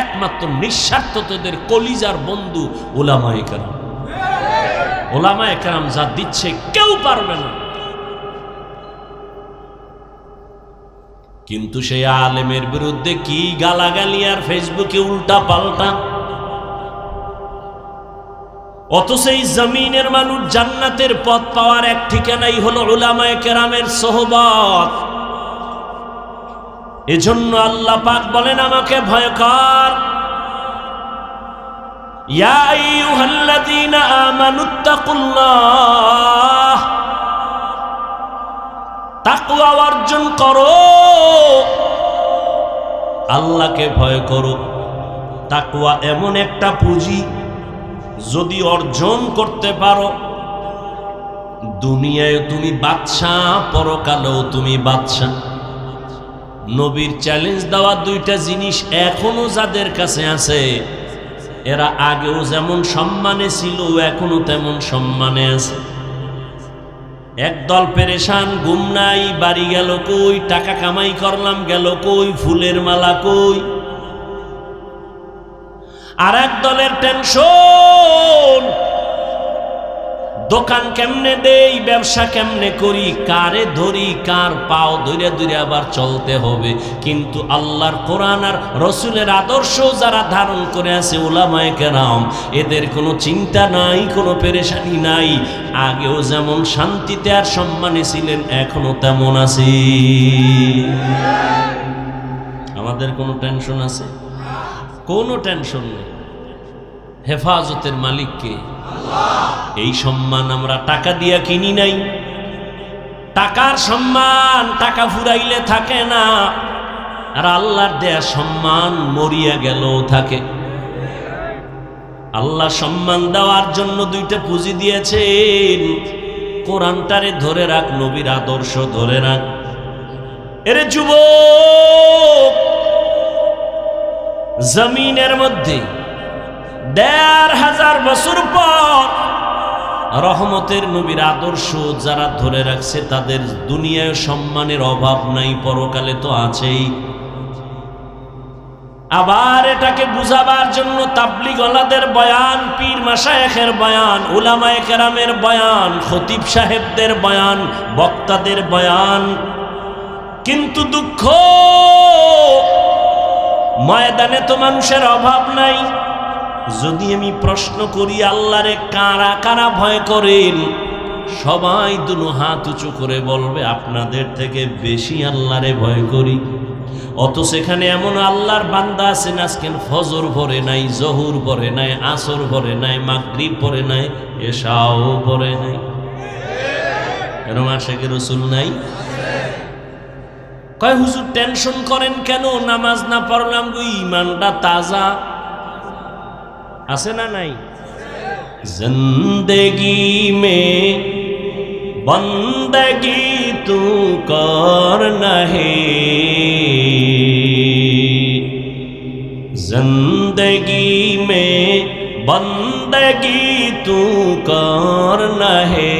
একমাত্র নিঃস্বার্থ তোদের কলিজার বন্ধু উলামায়ে কেরাম। উলামায়ে কেরাম যা দিচ্ছে কেউ পারবে না। কিন্তু সেই আলেমের বিরুদ্ধে কি গালাগালি আর ফেসবুকে উল্টা পাল্টা। অথচ এই জমিনের মানুষ জান্নাতের পথ পাওয়ার এক ঠিকানাই হলো উলামায়ে কেরামের সোহবত। এজন্য আল্লাহ পাক বলেন, আমাকে ভয় কর। ইয়া আইয়ুহাল্লাযীনা আমানুত্তাকুল্লাহ, তাকওয়া অর্জন করো, আল্লাহকে ভয় করো। তাকওয়া এমন একটা পুঁজি, যদি অর্জন করতে পারো দুনিয়ায় তুমি বাদশাহ, পরকালেও তুমি বাদশাহ। নবীর চ্যালেঞ্জ দেওয়া 2টা জিনিস এখনো যাদের কাছে আছে, এরা আগেও যেমন সম্মানে ছিল এখনো তেমন সম্মানে আছে। একদল পেরেশান, ঘুম নাই, বাড়ি গেল কই, টাকা কামাই করলাম গেল কই, ফুলের মালা কই। আর এক দলের টেনশন, দোকান কেমনে দেই, ব্যবসা কেমনে করি, কারে ধরি, কার পাও ধরে ধরে আবার চলতে হবে। কিন্তু আল্লাহর কোরআন আর রসুলের আদর্শ যারা ধারণ করে আছে উলামায়ে কেরাম, এদের কোনো চিন্তা নাই, কোনো পেরেশানি নাই। আগেও যেমন শান্তিতে আর সম্মানে ছিলেন এখনো তেমন আছে। আমাদের কোনো টেনশন আছে? কোনো টেনশন নেই। হেফাজতের মালিক কে? এই সম্মান আমরা টাকা দিয়া কিনি নাই। টাকার সম্মান টাকা ফুরাইলে থাকে না, আর আল্লাহর দেয়া সম্মান মরিয়া গেলেও থাকে। আল্লাহ সম্মান দেওয়ার জন্য 2টা পুঁজি দিয়েছেন। কোরআনটারে ধরে রাখ, নবীর আদর্শ ধরে রাখ। এরে যুবক, জমিনের মধ্যে 1500 বছর পর রহমতের নবীর আদর্শ যারা ধরে রাখছে তাদের দুনিয়ায় সম্মানের অভাব নাই, পরকালে তো আছেই। আবার এটাকে বুঝাবার জন্য তাবলীগওয়ালাদের বয়ান, পীর মাশায়েখের বয়ান, উলামায়ে কেরামের বয়ান, খতিব সাহেবদের বয়ান, বক্তাদের বয়ান। কিন্তু দুঃখ, ময়দানে তো মানুষের অভাব নাই। যদি আমি প্রশ্ন করি আল্লাহরে কারা কারা ভয় করেন, সবাই দুনো হাত উঁচু করে বলবে আপনাদের থেকে বেশি আল্লাহরে ভয় করি। অত সেখানে এমন আল্লাহর বান্দা আছেন আজকের ফজর পড়ে নাই, জহুর পড়ে নাই, আসর পড়ে নাই, মাগরিব পড়ে নাই, এশাও পড়ে নাই। এরকম আশিকে রাসূল নাই? কয় হুজুর টেনশন করেন কেন, নামাজ না পড়লাম গো, ঈমানটা তাজা আছে না নাই? জিন্দেগি মে বন্দগি তু করনা হে, जिंदगी में बंदगी तू करना है।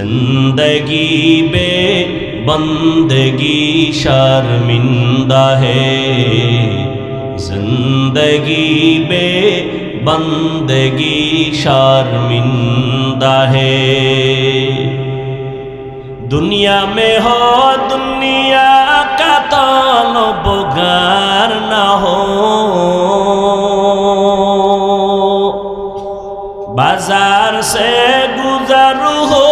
जिंदगी बे बंदगी शर्मिंदा है, जिंदगी बे बंदगी शर्मिंदा है। दुनिया में हो दुनिया का तलबगार न हो, बाजार से गुजर हो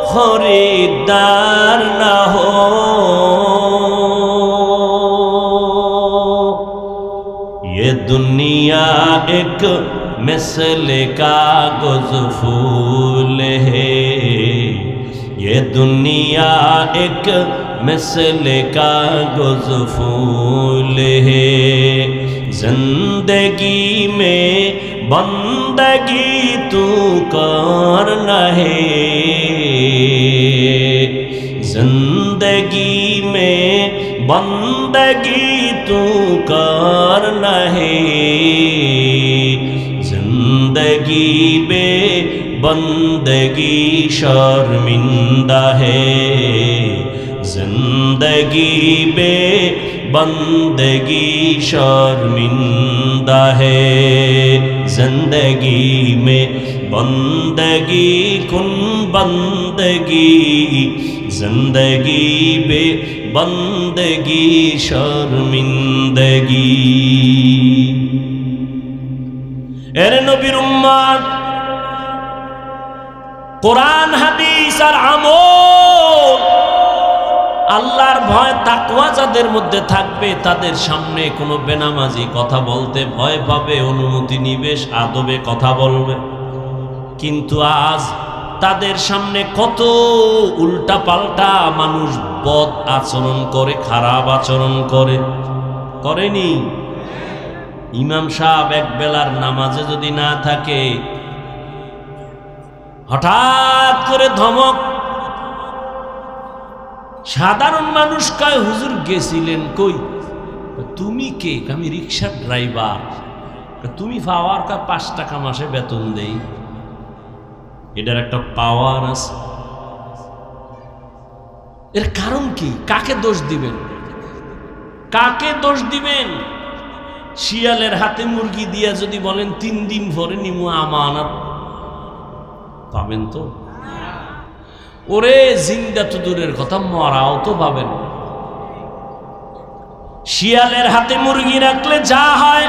खरीदार न हो। ये दुनिया एक मिसल कागज फूल है, ये दुनिया एक मिसल कागज फूल है। जिंदगी में बंदगी तू करना है, जिंदगी में बंदगी तू करना है। जिंदगी में बंदगी शर्मिंदा है, जिंदगी में बंदगी शर्मिंदा है। जिंदगी में बंदगी कुन बंदगी, जिंदगी में बंदगी शर्मिंदगी। एरे नबीर उम्मत, कुरान हादिस और আমল আল্লাহর ভয় তাকওয়া যাদের মধ্যে থাকবে তাদের সামনে কোনো বেনামাজি কথা বলতে ভয় পাবে, অনুমতি নিবে, আদবে কথা বলবে। কিন্তু আজ তাদের সামনে কত উল্টা পাল্টা মানুষ বদ আচরণ করে, খারাপ আচরণ করে, করেনি? ইমাম সাহেব এক বেলার নামাজে যদি না থাকে, হঠাৎ করে ধমক, সাধারণ মানুষ কয় হুজুর গেছিলেন কই? তুমি কে? আমি রিক্সার ড্রাইভার। তুমি পাওয়ার কা 5 টাকা মাসে বেতন দেই, এটার একটা পাওয়ার আছে। এর কারণ কি? কাকে দোষ দিবেন? কাকে দোষ দিবেন? শিয়ালের হাতে মুরগি দিয়া যদি বলেন 3 দিন পরে নিমু আমানত, পাবেন তো? ওরে জিন্দা তো দূরের কথা, মরাও তো পাবেন। শিয়ালের হাতে মুরগি রাখলে যা হয়,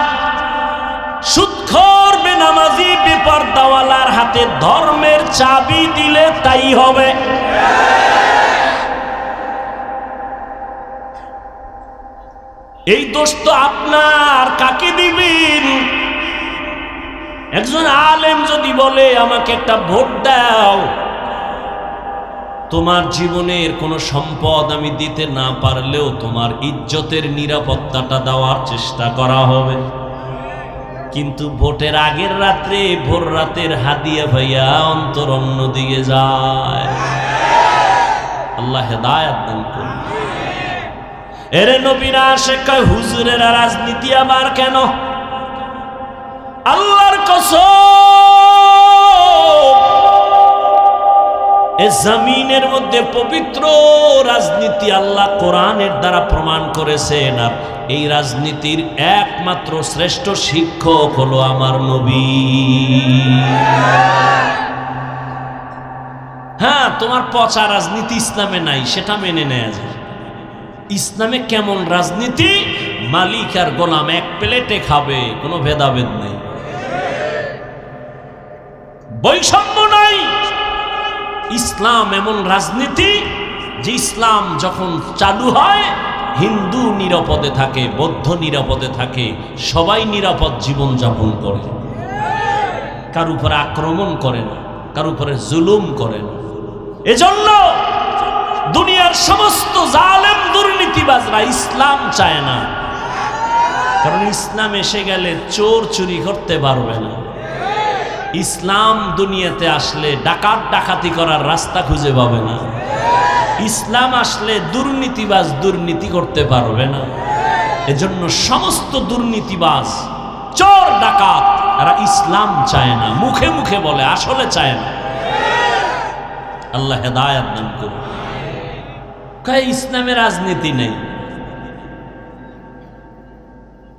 সুদখোর বেনামাজি বেপরদাওয়ালার হাতে ধর্মের চাবি দিলে তাই হবে। এই দোষ তো আপনার, কাকে দিবেন? একজন আলেম যদি বলে আমাকে একটা ভোট দাও, তোমার জীবনের কোনো সম্পদ আমি দিতে না পারলেও তোমার ইজ্জতের নিরাপত্তাটা দেওয়ার চেষ্টা করা হবে। কিন্তু ভোটের আগের রাত্রে ভোর রাতের হাদিয়া ভাইয়া অন্তর অন্যদিকে যায়। আল্লাহ হেদায়েত দান করুন। এরে নবীরা সে কয় হুজুরের রাজনীতি আবার কেন? আল্লাহর কসম, এ জমিনের মধ্যে পবিত্র রাজনীতি আল্লাহ কোরআনের দ্বারা প্রমাণ করেছেন। আর এই রাজনীতির একমাত্র শ্রেষ্ঠ শিক্ষক হলো আমার নবী। হ্যাঁ, তোমার পচা রাজনীতি ইসলামে নাই, সেটা মেনে নেওয়া যায়। ইসলামে কেমন রাজনীতি? মালিক আর গোলাম এক প্লেটে খাবে, কোনো ভেদাভেদ নেই, বৈষম্য নাই। ইসলাম এমন রাজনীতি যে ইসলাম যখন চালু হয় হিন্দু নিরাপদে থাকে, বৌদ্ধ নিরাপদে থাকে, সবাই নিরাপদ জীবন যাপন করে, কার উপরে আক্রমণ করে না, কার উপরে জুলুম করে না। এজন্য দুনিয়ার সমস্ত জালেম দুর্নীতিবাজরা ইসলাম চায় না, কারণ ইসলাম এসে গেলে চোর চুরি করতে পারবে না। ইসলাম দুনিয়াতে আসলে ডাকাত ডাকাতি করার রাস্তা খুঁজে পাবে না। ইসলাম আসলে দুর্নীতিবাজ দুর্নীতি করতে পারবে না। এজন্য সমস্ত দুর্নীতিবাজ, চোর, ডাকাত এরা ইসলাম চায় না, মুখে মুখে বলে, আসলে চায় না। আল্লাহ হেদায়েত দান করুন। কয় ইসলামে রাজনীতি নেই,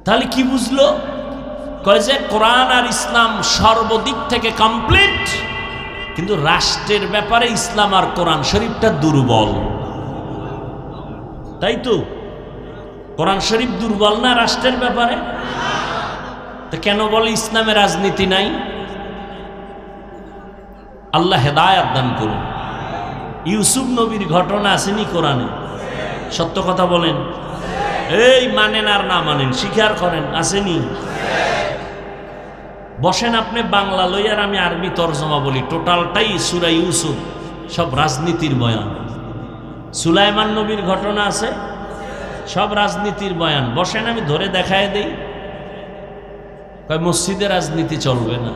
তাহলে কি বুঝলো? কয় যে কোরআন আর ইসলাম সর্বদিক থেকে কমপ্লিট, কিন্তু রাষ্ট্রের ব্যাপারে ইসলাম আর কোরআন শরীফটা দুর্বল। তাই তো কোরআন শরীফ দুর্বল না রাষ্ট্রের ব্যাপারে? তো কেন বলে ইসলামে রাজনীতি নাই? আল্লাহ হেদায়েত দান করুন। ইউসুফ নবীর ঘটনা আসেনি কোরআনে? সত্য কথা বলেন, এই মানেন আর না মানেন, স্বীকার করেন, আসেনি? বসেন আপনি বাংলা লইয়ার আমি আরবি তরজমা বলি, টোটালটাই সূরা ইউসুফ, সব রাজনীতির বয়ান। সুলাইমান নবীর ঘটনা আছে, সব রাজনীতির বয়ান। বসেন আমি ধরে দেখায় দেই। কয় মসজিদে রাজনীতি চলবে না,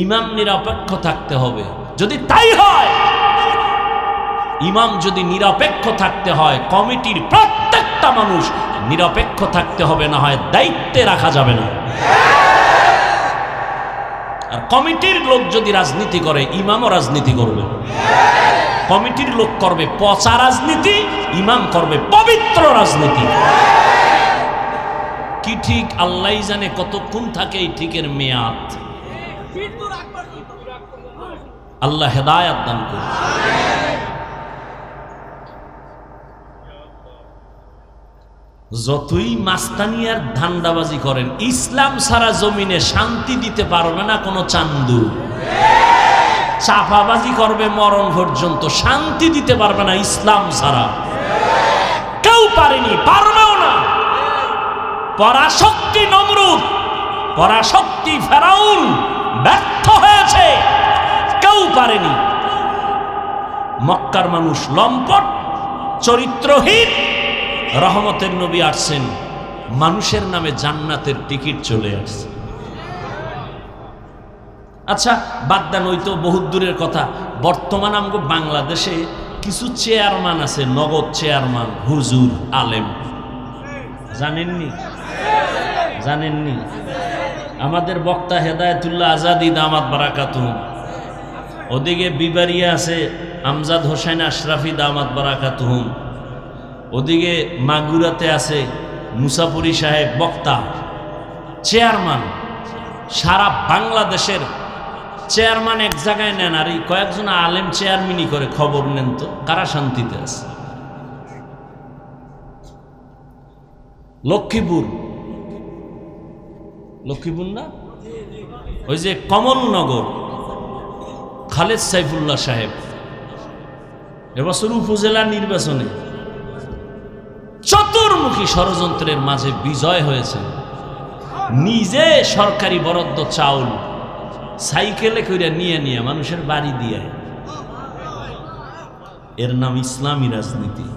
ইমাম নিরপেক্ষ থাকতে হবে। যদি তাই হয়, ইমাম যদি নিরপেক্ষ থাকতে হয়, কমিটির প্রত্যেকটা মানুষ নিরপেক্ষ থাকতে হবে, না হয় দায়িত্বে রাখা যাবে না। আর কমিটির লোক যদি রাজনীতি করে, ইমামও রাজনীতি করবে। কমিটির লোক করবে পচা রাজনীতি, ইমাম করবে পবিত্র রাজনীতি। কি ঠিক আল্লাহ জানে কতক্ষণ থাকে এই ঠিকের মেয়াদ। আল্লাহ হেদায়েত দান করুন। যতই মাস্তানি আর ধান্দাবাজি করেন, ইসলাম ছাড়া জমিনে শান্তি দিতে পারবে না কোনো চান্দু। চাপাবাজি করবে মরণ পর্যন্ত, শান্তি দিতে পারবে না ইসলাম ছাড়া। কেউ পারেনি, পারবেও না। পরাশক্তি নমরুদ, পরাশক্তি ফেরাউন ব্যর্থ হয়েছে, কেউ পারেনি। মক্কার মানুষ লম্পট, চরিত্রহীন। রহমতের নবী আসছেন, মানুষের নামে জান্নাতের টিকিট চলে আসছে। আচ্ছা বাদ দেন, ওই তো বহুত দূরের কথা। বর্তমান আমগো বাংলাদেশে কিছু চেয়ারম্যান আছে, নগদ চেয়ারম্যান, হুজুর আলেম। জানেননি? জানেননি? আমাদের বক্তা হেদায়েতুল্লাহ আজাদি দামাত বারাকাতুহুম, ওদিকে বিবারিয়া আছে আমজাদ হোসেন আশরাফি দামাত বারাকাতুহুম, ওদিকে মাগুরাতে আছে মুসাফুরি সাহেব বক্তা, চেয়ারম্যান। সারা বাংলাদেশের চেয়ারম্যান এক জায়গায় নেন, আর এই কয়েকজন আলেম চেয়ারম্যানই করে। খবর নেন তো কারা শান্তিতে আছে? লক্ষ্মীপুর, লক্ষ্মীপুর না, ওই যে কমলনগর, খালেদ সাইফুল্লাহ সাহেব এবছর উপজেলা নির্বাচনে চতুর্মুখী ষড়যন্ত্রের মাঝে বিজয় হয়েছে। নিজে সরকারি বরাদ্দ চাউল সাইকেলে কইরা নিয়ে নিয়ে মানুষের বাড়ি দিয়ে, এর নাম ইসলামী রাজনীতি।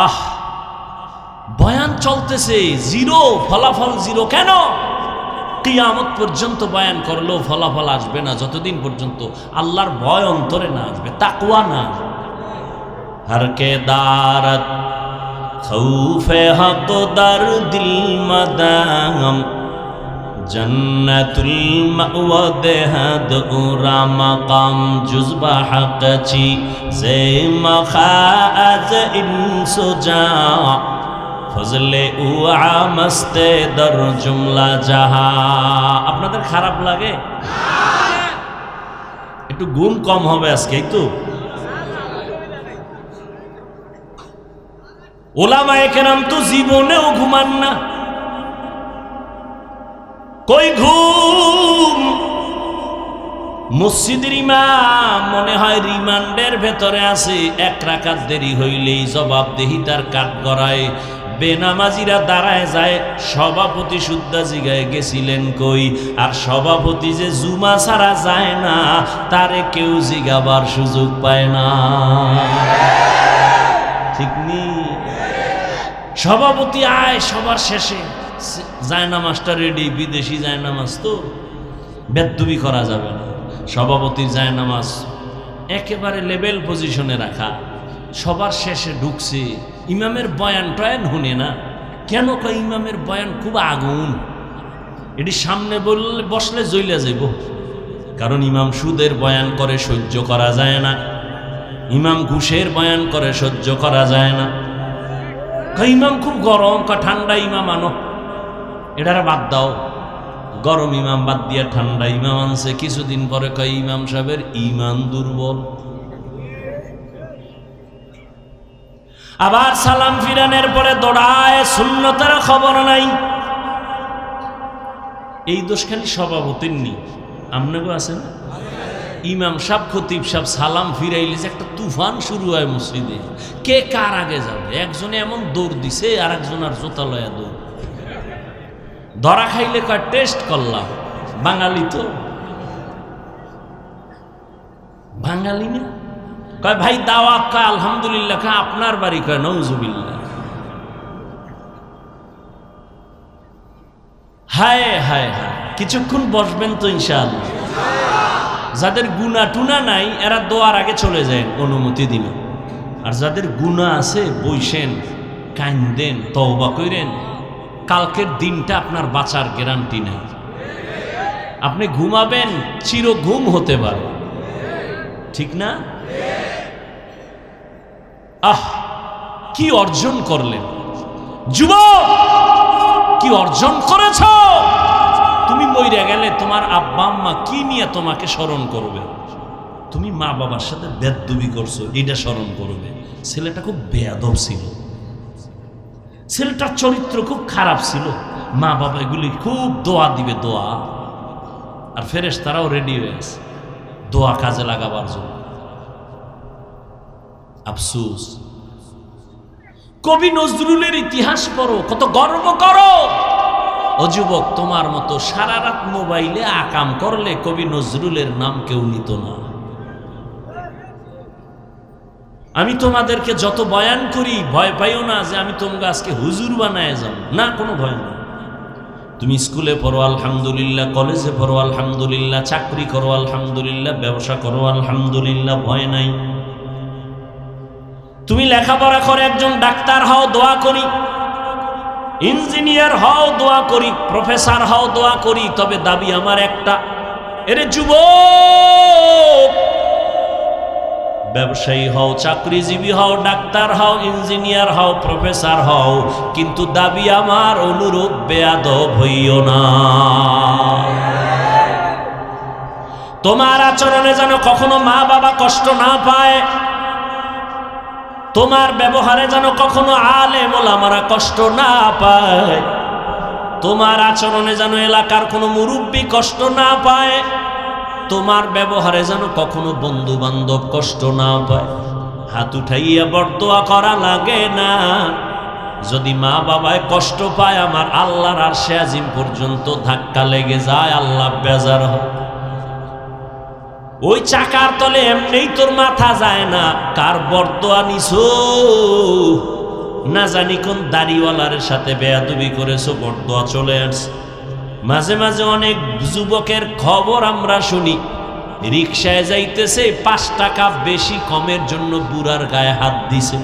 আহ, বয়ান চলতেছে, জিরো, ফলাফল জিরো। কেন? কিয়ামত পর্যন্ত বয়ান করলেও ফলাফল আসবে না, যতদিন পর্যন্ত আল্লাহর ভয় অন্তরে না আসবে, তাকওয়া না। हर के दारत खौफे हक दर दिल मदाम जन्नतुल मअवा देहद उरा मकाम जुज़बा हक ची से मखाज इंसुजा फजले उआ मस्ते दर जुमला जहा। আপনাদের খারাপ লাগে? একটু ঘুম কম হবে আজকে তো। ওলামায়ে কেরাম তো জীবনেও ঘুমান না, কই ঘুম। মসজিদের ইমাম মনে হয় রিমান্ডের ভেতরে আছে, এক রাকাত দেরি হইলেই জবাবদিহিতার কাঠ গড়ায়। বেনামাজিরা দাঁড়ায় যায়, সভাপতি সুদ্ধা জিগায় গেছিলেন কই? আর সভাপতি যে জুমা ছাড়া যায় না, তারে কেউ জিগাবার সুযোগ পায় না, ঠিক নেই? সভাপতি আয় সবার শেষে, জায়নামাজটা রেডি, বিদেশি জায়নামাজ তো বেদবি করা যাবে না। সভাপতির জায়নামাজ একেবারে লেভেল পজিশনে রাখা, সবার শেষে ঢুকছে। ইমামের বয়ান টয়ান শুনে না কেন? কয় ইমামের বয়ান খুব আগুন, এটি সামনে বললে বসলে জ্বলে যাইব। কারণ ইমাম সুদের বয়ান করে সহ্য করা যায় না, ইমাম ঘুষের বয়ান করে সহ্য করা যায় না। ইমাম খুব গরম, ঠান্ডা ইমাম আনো, এটার বাদ দাও। গরম ইমাম বাদ দিয়ে ঠান্ডা ইমাম আনছে। কিছুদিন পরে কয় ইমাম সাহেবের ইমান দুর্বল। আবার সালাম ফিরানের পরে দৌড়ায়, সুন্নতের খবর নাই। এই দোষ খালি সভাপতির নি, আপনাকেও আছে না? ইমাম সাহেব খতিব সাহেব সালাম ফিরাইলে যে একটা তুফান শুরু হয় মসজিদে, কে কার আগে যাবে। একজনে এমন দৌড় দিছে, আর একজন আর জোতা লয়া দৌড়। ধরা খাইলে কয় টেস্ট করলাম, বাঙালি তো বাঙালি না। কয় ভাই দাওয়াত, কয় আলহামদুলিল্লাহ। কয় আপনার বাড়ি? কয় নউজুবিল্লাহ। হায় হায় হায়, কিছুক্ষণ বসবেন তো ইনশাআল্লাহ। যাদের গুনাহ টুনা নাই এরা দোয়ার আগে চলে যায়, অনুমতি দিল। আর যাদের গুনাহ আছে বইসেন, কান্দেন, তওবা করেন। কালকের দিনটা আপনার বাঁচার গ্যারান্টি নাই। আপনি ঘুমাবেন, চির ঘুম হতে পারে, ঠিক না? আহ, কি অর্জন করলেন যুবক, কি অর্জন করেছ? তুমি মইরা গেলে তোমার আব্বা আম্মা কি নিয়ে তোমাকে স্মরণ করবে? তুমি মা বাবার সাথে বেয়াদবি করছো, এটা স্মরণ করবে। ছেলেটা খুব বেয়াদব ছিল, ছেলেটার চরিত্র খুব খারাপ ছিল, মা বাবা এগুলি খুব দোয়া দিবে, দোয়া। আর ফেরেশতারাও রেডি হয়ে আছে দোয়া কাজে লাগাবার জন্য। আফসোস, কবি নজরুলের ইতিহাস পড়ো, কত গর্ব করো। ও যুবক, তোমার মতো সারা রাত মোবাইলে আকাম করলে কবি নজরুলের নাম কেউ নিত না। আমি তোমাদেরকে যত বয়ান করি, ভয় পাইও না যে আমি তোমাকে আজকে হুজুর বানায় যাব, না, কোনো ভয় না। তুমি স্কুলে পড়ো আলহামদুলিল্লাহ, কলেজে পড়ো আলহামদুলিল্লাহ, চাকরি করো আলহামদুলিল্লাহ, ব্যবসা করো আলহামদুলিল্লাহ, ভয় নাই। তুমি লেখাপড়া করে একজন ডাক্তার হও, দোয়া করি। ইঞ্জিনিয়ার হও, দোয়া করি। প্রফেসর হও, দোয়া করি। তবে দাবি আমার একটা, এরে যুবক, ব্যবসায়ী হও, চাকরিজীবী হও, ডাক্তার হও, ইঞ্জিনিয়ার হও, প্রফেসর হও, কিন্তু দাবি আমার অনুরূপ বেয়াদব হইও না। তোমার আচরণে যেন কখনো মা বাবা কষ্ট না পায়, তোমার ব্যবহারে যেন কখনো আলেম ওলামারা কষ্ট না পায়, তোমার আচরণে যেন এলাকার কোনো মুরব্বী কষ্ট না পায়, তোমার ব্যবহারে যেন কখনো বন্ধু বান্ধব কষ্ট না পায়। হাত উঠাইয়া বরদোয়া করা লাগে না। যদি মা বাবায় কষ্ট পায়, আমার আল্লাহর আরশে আজিম পর্যন্ত ধাক্কা লেগে যায়, আল্লাহ বেজার হয়। ওই চাকার তলে এমনিই তোর মাথা যায় না, কার বরদোয়া নিছো, না জানি কোন দাড়িওয়ালার সাথে বেয়াদবি করেছো, বরদোয়া চলে আসছে। মাঝে মাঝে অনেক যুবকের খবর আমরা শুনি, রিকশায় যাইতেছে 5 টাকা বেশি কমের জন্য বুড়ার গায়ে হাত দিছে,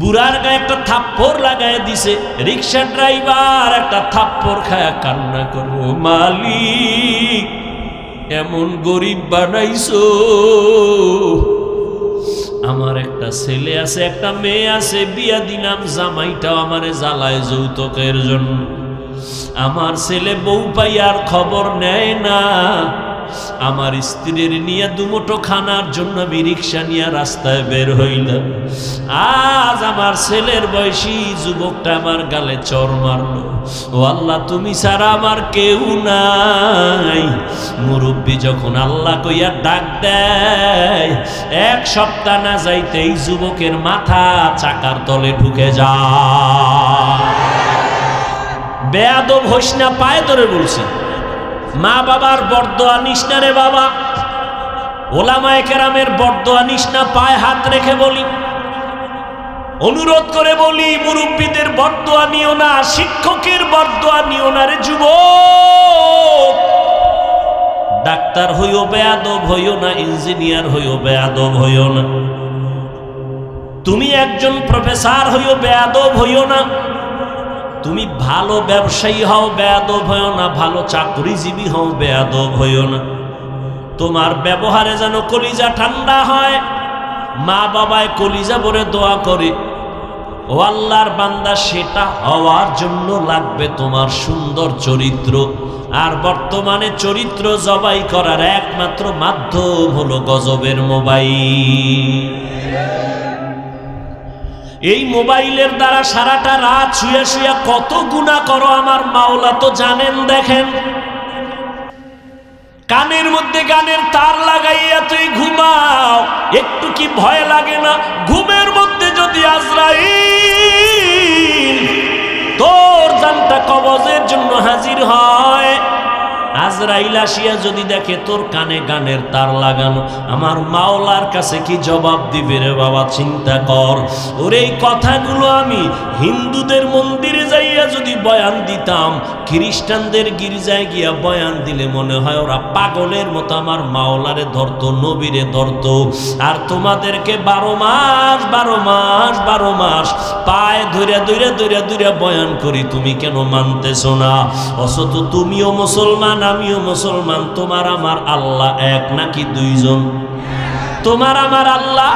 বুড়ার গায়ে একটা থাপ্পড় লাগায় দিছে। রিকশা ড্রাইভার একটা থাপ্পড় খায়া কান্না করো, মালিক এমন গরিব বানাইছো, আমার একটা ছেলে আছে, একটা মেয়ে আছে, বিয়া দিলাম, জামাইটাও আমারে জ্বালায় যৌতুকের জন্য। আমার ছেলে বউ পাইয়ার খবর নেয় না, আমার স্ত্রীর নিয়ে দুমুঠো খানার জন্য আমি রিক্সা নিয়ে রাস্তায় বের হইলাম। আজ আমার ছেলের বয়সী যুবকটা আমার গালে চর মারলো। ও আল্লাহ, তুমি ছাড়া আমার কেউ নাই। মুরব্বী যখন আল্লাহ কইয়া ডাক দেয়, 1 সপ্তাহ না যাইতেই যুবকের মাথা চাকার তলে ঢুকে যায়। বেয়াদব হইস না, পায়ে ধরে বলছি। মা বাবার বরদোয়া নিস না রে বাবা, ওলামায়ে কেরামের বরদোয়া নিস না, পায়ে হাত রেখে বলি, অনুরোধ করে বলি, মুরব্বীদের বরদোয়া নিও না, শিক্ষকের বরদোয়া নিও না রে যুবক। ডাক্তার হইও বেয়াদব হইও না, ইঞ্জিনিয়ার হইও বেয়াদব হইও না, তুমি একজন প্রফেসর হইও বেয়াদব হইও না, তুমি ভালো ব্যবসায়ী হও, বেয়াদব হও না, ভালো চাকরিজীবী হও, বেয়াদব হইও না। তোমার ব্যবহারে যেন কলিজা ঠান্ডা হয়। মা বাবায় কলিজা ভরে দোয়া করে, ও আল্লাহর বান্দা, সেটা হওয়ার জন্য লাগবে তোমার সুন্দর চরিত্র। আর বর্তমানে চরিত্র জবাই করার একমাত্র মাধ্যম হলো গজবের মোবাইল। এই মোবাইলের দ্বারা সারাটা রাত শুয়ে শুয়ে কত গুনাহ করো আমার মাওলা তো জানেন। দেখেন, কানের মধ্যে গানের তার লাগাইয়া তুই ঘুমাও, একটু কি ভয় লাগে না? ঘুমের মধ্যে যদি আজরাইল তোর জানটা কবজের জন্য হাজির হয়, আজরাইল আসিয়া যদি দেখে তোর কানে গানের তার লাগানো, আমার মাওলার কাছে কি জবাব দিবে রে বাবা? চিন্তা কর। ওর এই কথাগুলো আমি হিন্দুদের মন্দিরে যাইয়া যদি বয়ান দিতাম, খ্রিস্টানদের গির্জায় গিয়া বয়ান দিলে মনে হয় ওরা পাগলের মতো আমার মাওলারে ধরতো, নবীরে ধরতো। আর তোমাদেরকে 12 মাস 12 মাস 12 মাস পায়ে ধরে ধরে ধরে ধরে বয়ান করি, তুমি কেন মানতেছো না? অথচ তুমিও মুসলমান, আমিও মুসলমান। তোমার আমার আল্লাহ এক নাকি দুইজন? তোমার আমার আল্লাহ,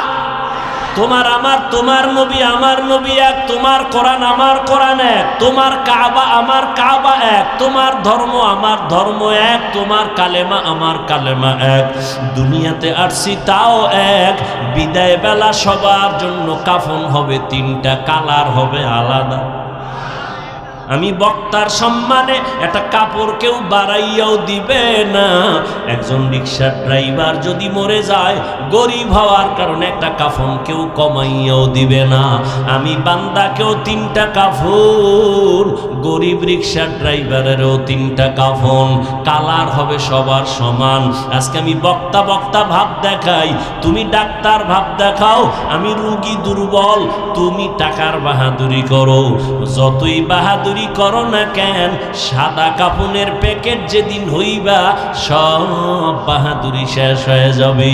তোমার নবী আমার নবী এক, তোমার কোরআন আমার কোরআন এক, তোমার কাবা আমার কাবা এক, তোমার ধর্ম আমার ধর্ম এক, তোমার কালেমা আমার কালেমা এক। দুনিয়াতে আসছি তাও এক। বিদায় বেলা সবার জন্য কাফন হবে 3টা, কালার হবে আলাদা। আমি বক্তার সম্মানে একটা কাপড় কেউ বাড়াইয়াও দিবে না। একজন রিক্সার ড্রাইভার যদি মরে যায়, গরিব হওয়ার কারণে একটা কাফন কেউ কমাইয়াও দিবে না। আমি বান্দাকেও 3টা কাফন, গরিব রিক্সার ড্রাইভারেরও 3টা কাফন, কালার হবে সবার সমান। আজকে আমি বক্তা বক্তা ভাব দেখাই, তুমি ডাক্তার ভাব দেখাও। আমি রুগী দুর্বল, তুমি টাকার বাহাদুরি করো। যতই বাহাদুরি করো না কেন, সাদা কাপনের প্যাকেট যেদিন হইবা, সব বাহাদুরি শেষ হয়ে যাবে।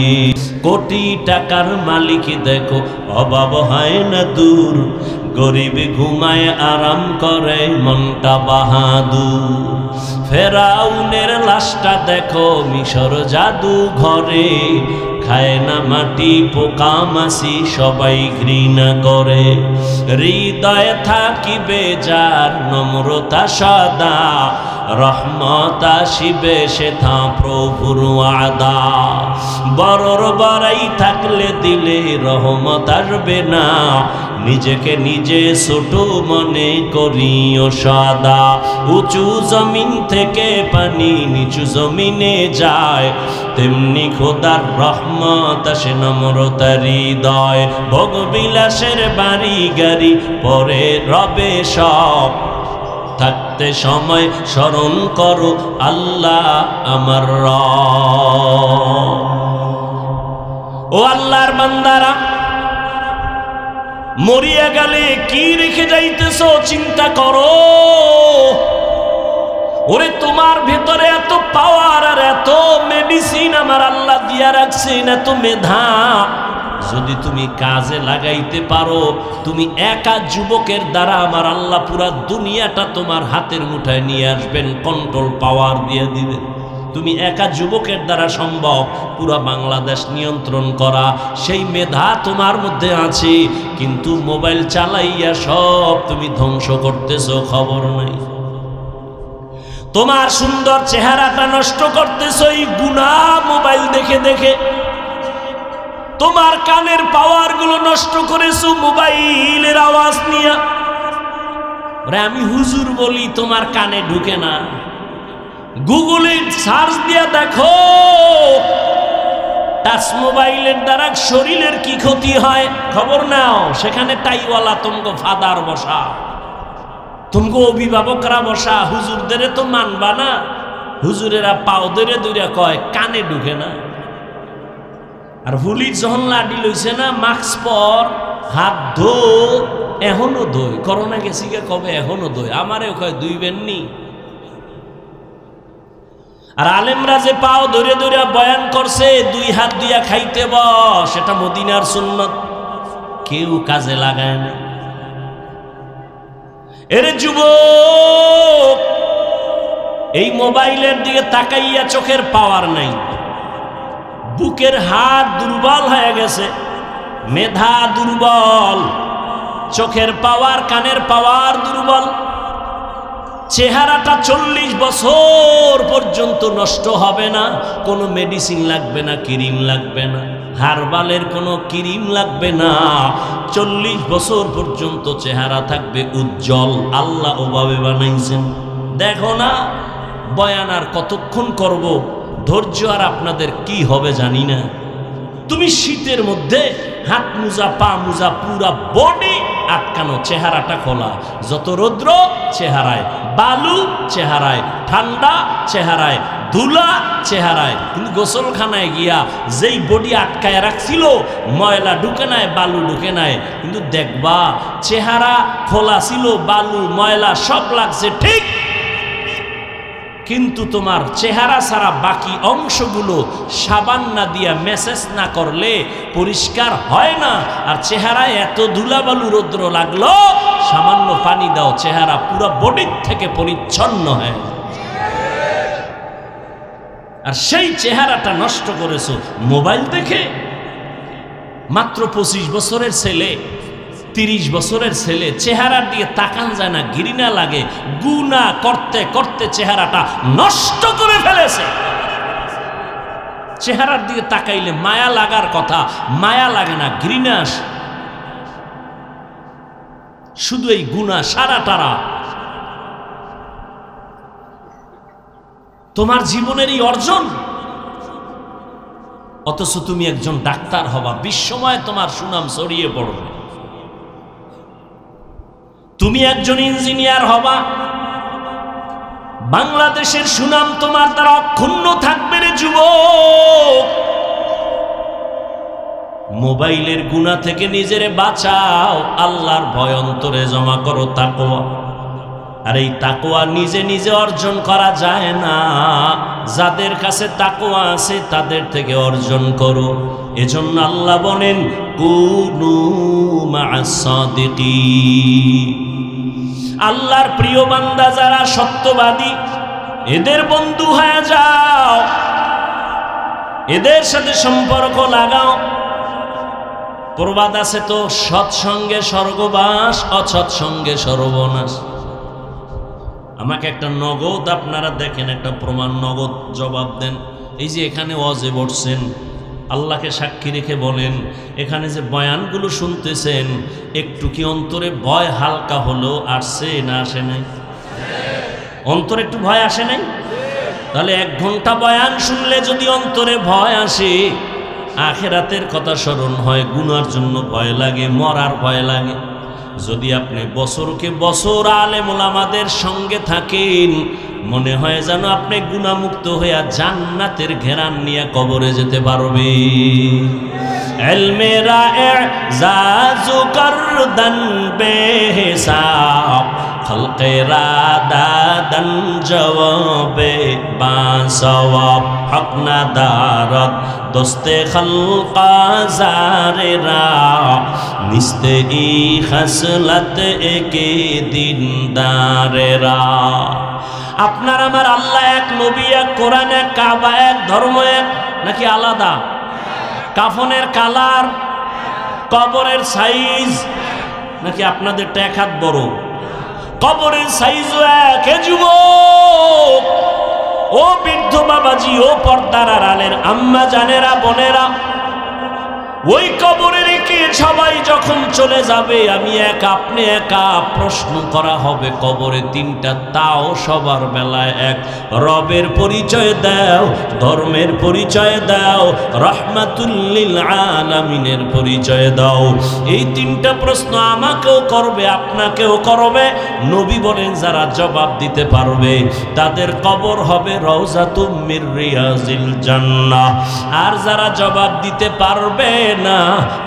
কোটি টাকার মালিক দেখো, অভাব হয় না দূর, গরিব ঘুমায় আরাম করে, মনটা বাহাদুর। ফেরাউনের লাশটা দেখো মিশর জাদু ঘরে, খায় না মাটি পোকা মাছি, সবাই ঘৃণা করে। হৃদয়ে থাকিবে যার নম্রতা সদা, রহমত আসিবে সেথা প্রভুর ওয়াদা। বড়র বড়াই থাকলে দিলে রহমত আসবে না, নিজেকে নিজে ছোট মনে করিও সদা। উঁচু জমিন থেকে পানি নিচু জমিনে যায়, তেমনি খোদার রহমত আসে নম্রতার হৃদয়। ভোগবিলাসের বাড়ি গাড়ি পরে রবে সব, থাকতে সময় স্মরণ করো আল্লাহ আমার রব। ও আল্লাহর বান্দারা, মরিয়া গেলে কি রেখে যাইতেছো চিন্তা করো। ওরে তোমার ভেতরে এত পাওয়ার আর এত মেডিসিন আমার আল্লাহ দিয়া রাখছেন, এত মেধা, যদি তুমি কাজে লাগাইতে পারো, তুমি একা যুবকের দ্বারা আমার আল্লাহ পুরা দুনিয়াটা তোমার হাতের মুঠায় নিয়ে আসবেন, কন্ট্রোল পাওয়ার দিয়ে দিবেন। তুমি একা যুবকের দ্বারা সম্ভব পুরা বাংলাদেশ নিয়ন্ত্রণ করা, সেই মেধা তোমার মধ্যে আছে। কিন্তু মোবাইল চালাইয়া সব তুমি ধ্বংস করতেছো, খবর নাই। তোমার সুন্দর চেহারাটা নষ্ট করতেছো এই গুনাহ মোবাইল দেখে দেখে। তোমার কানের পাওয়ার গুলো নষ্ট করেছো মোবাইলের আওয়াজ নিয়ে। আমি হুজুর বলি, তোমার কানে ঢুকে না। গুগলে সার্চ দিয়ে দেখো টাচ মোবাইলের দ্বারা শরীরের কি ক্ষতি হয়, খবর নাও। সেখানে টাইওয়ালা তোমাকে ফাদার বসা, তোমাকে অভিভাবকরা বসা। হুজুরদের তো মানবা না, হুজুরেরা পাও ধরে দূরে কয় কানে ঢুকে না। আর হুলির যখন লাডি লইছে না, মাস্ক পর, হাত ধো, এখনো দই। করোনা গেছি কে কবে এখনো দই, আমারে কয় দুইবেন নি। আর আলেমরা যে পাও ধরে ধরে বয়ান করছে, 2 হাত দিয়া খাইতে বস, এটা মদিনার সুন্নত, কেউ কাজে লাগায় না। এরে যুবক, এই মোবাইলের দিকে তাকাইয়া চোখের পাওয়ার নাই, বুকের হাড় দুর্বল হয়ে গেছে, মেধা দুর্বল, চোখের পাওয়ার, কানের পাওয়ার দুর্বল, চেহারাটা 40 বছর পর্যন্ত নষ্ট হবে না, কোনো মেডিসিন লাগবে না, ক্রিম লাগবে না, হার্বালের কোনো ক্রিম লাগবে না, 40 বছর পর্যন্ত চেহারা থাকবে উজ্জ্বল। আল্লাহ ওভাবে বানাইছেন। দেখো না বয়ান আর কতক্ষণ করব, ধৈর্য আর আপনাদের কি হবে জানি না। তুমি শীতের মধ্যে হাত মুজা, পা মুজা, পুরা বডি আটকানো, চেহারাটা খোলা, যত রৌদ্র চেহারায়, বালু চেহারায়, ঠান্ডা চেহারায়, ধুলা চেহারায়, কিন্তু গোসলখানায় গিয়া যেই বডি আটকায় রাখছিল, ময়লা ঢুকে নাই, বালু ঢুকে নাই, কিন্তু দেখবা চেহারা খোলা ছিল, বালু ময়লা সব লাগছে ঠিক, কিন্তু তোমার চেহারা ছাড়া বাকি অংশগুলো সাবান না দিয়া মেসেজ না করলে পরিষ্কার হয় না। আর চেহারায় এত ধুলাবালু রৌদ্র লাগলো, সামান্য পানি দাও, চেহারা পুরো বডির থেকে পরিচ্ছন্ন হয়। আর সেই চেহারাটা নষ্ট করেছো মোবাইল দেখে। মাত্র 25 বছরের ছেলে, 30 বছরের ছেলে, চেহারার দিকে তাকান যায় না, ঘৃণা লাগে, গুনাহ করতে করতে চেহারাটা নষ্ট করে ফেলেছে। চেহারার দিকে তাকাইলে মায়া লাগার কথা, মায়া লাগে না, ঘৃণা আসে। শুধু এই গুনাহ সারাটারা তোমার জীবনের এই অর্জন, অথচ তুমি একজন ডাক্তার হবা, বিশ্বময় তোমার সুনাম ছড়িয়ে পড়বে। তুমি একজন ইঞ্জিনিয়ার হবা, বাংলাদেশের সুনাম তোমার দ্বারা অক্ষুণ্ণ থাকবে রে যুবক। মোবাইলের গুনাহ থেকে নিজেরে বাঁচাও, আল্লাহর ভয় অন্তরে জমা করো, তাকওয়া। আর এই তাকওয়া নিজে নিজে অর্জন করা যায় না, যাদের কাছে তাকওয়া আছে তাদের থেকে অর্জন করো। এজন্য আল্লাহ বলেন কুনু মা'আস সাদিকিন। আল্লাহর প্রিয় বান্দা যারা সত্যবাদী, এদের বন্ধু হয়ে যাও, এদের সাথে সম্পর্ক লাগাও। প্রবাদ আছে তো, সৎসঙ্গে স্বর্গবাস, অসৎসঙ্গে সর্বনাশ। আমাকে একটা নগদ, আপনারা দেখেন একটা প্রমাণ, নগদ জবাব দেন। এই যে এখানে ওয়াজে বসছেন, আল্লাহকে সাক্ষী রেখে বলেন, এখানে যে বয়ানগুলো শুনতেছেন, একটু কি অন্তরে ভয় হালকা হলো আসছে না আসে নাই? অন্তরে একটু ভয় আসে নাই? তাহলে 1 ঘন্টা বয়ান শুনলে যদি অন্তরে ভয় আসে, আখিরাতের কথা স্মরণ হয়, গুনার জন্য ভয় লাগে, মরার ভয় লাগে। যদি আপনি বছরকে বছর আলেম ওলামাদের সঙ্গে থাকেন, মনে হয় যেন আপনি গুনাহমুক্ত হইয়া জান্নাতের ঘেরান নিয়ে কবরে যেতে পারবে। ইলমেরা ইজাজু করদান বেহিসাব, খলকেরা দাদান জওয়াবে বাসওয়াব, হক না দারত দোস্তে খলকা জারেরা, নিস্তে ই খাসলত একে দিনদারেরা। আপনার আমার আল্লাহ এক, নবী এক, কোরআন এক, কাবা এক, ধর্ম এক, নাকি আলাদা? কাফনের কালার, কবরের সাইজ নাকি আপনাদেরটা 1 হাত বড়? কবরের সাইজও এক। হে যুবক, ও বৃদ্ধ বাবাজি, ও পর্দার আড়ালের আম্মা জানেরা, বোনেরা, ওই কবরে রেখে সবাই যখন চলে যাবে, আমি এক, আপনি একা, প্রশ্ন করা হবে কবরে 3টা, তাও সবার বেলায় এক। রবের পরিচয় দাও, ধর্মের পরিচয় দাও, রাহমাতুল লিল আলামিনের পরিচয় দাও। এই 3টা প্রশ্ন আমাকেও করবে, আপনাকেও করবে। নবী বলেন যারা জবাব দিতে পারবে তাদের কবর হবে রওজাতুম মির রিয়াজিল জান্নাহ, আর যারা জবাব দিতে পারবে না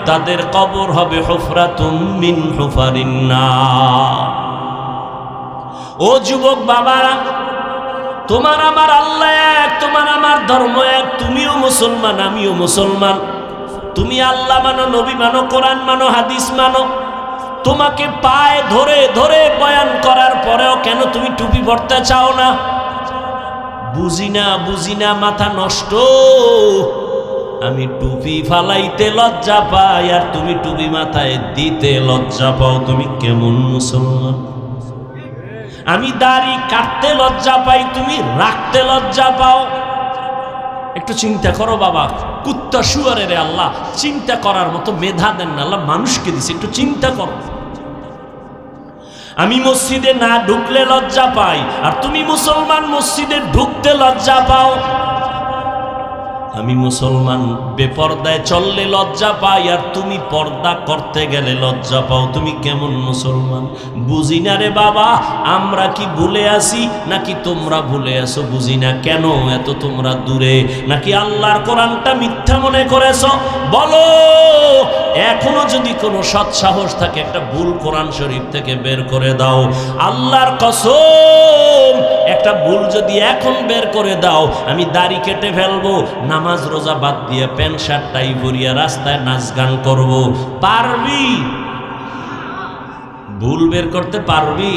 তাদের কবর হবে হুফরাতুম মিন হুফারিন নার। ও যুবক বাবারা, তোমার আমার আল্লাহ এক, তোমার আমার ধর্ম এক, তুমিও মুসলমান আমিও মুসলমান। তুমি আল্লাহ মানো, নবী মানো, কোরআন মানো, হাদিস মানো, তোমাকে পায়ে ধরে ধরে বয়ান করার পরেও কেন তুমি টুপি পরতে চাও না? বুঝি না, মাথা নষ্ট। আমি টুপি ফালাইতে লজ্জা পাই আর তুমি টুপি মাথায় দিতে লজ্জা পাও। তুমি কেমন মুসলমান? আমি দাড়ি কাটতে লজ্জা পাই, তুমি রাখতে লজ্জা পাও। একটু চিন্তা করো বাবা, কুত্তা শুয়ারের আল্লাহ চিন্তা করার মতো মেধা দেন না, আল্লাহ মানুষকে দিছে, একটু চিন্তা করো। আমি মসজিদে না ঢুকলে লজ্জা পাই আর তুমি মুসলমান মসজিদে ঢুকতে লজ্জা পাও। আমি মুসলমান বেপর্দায় চললে লজ্জা পাই আর তুমি পর্দা করতে গেলে লজ্জা পাও। তুমি কেমন মুসলমান? বুঝি না রে বাবা, আমরা কি ভুলে আসি নাকি তোমরা ভুলে আসো বুঝি না। কেন এত তোমরা দূরে? নাকি আল্লাহর কোরআনটা মিথ্যা মনে করেছো? বলো, এখনো যদি কোনো সৎ সাহস থাকে একটা ভুল কোরআন শরীফ থেকে বের করে দাও। আল্লাহর কসম, একটা ভুল যদি এখন বের করে দাও, আমি দাড়ি কেটে ফেলবো, নামাজ রোজা বাদ দিয়ে প্যান্ট শার্ট টাই পরিয়া রাস্তায় নাচ গান করব। পারবি? ভুল বের করতে পারবি?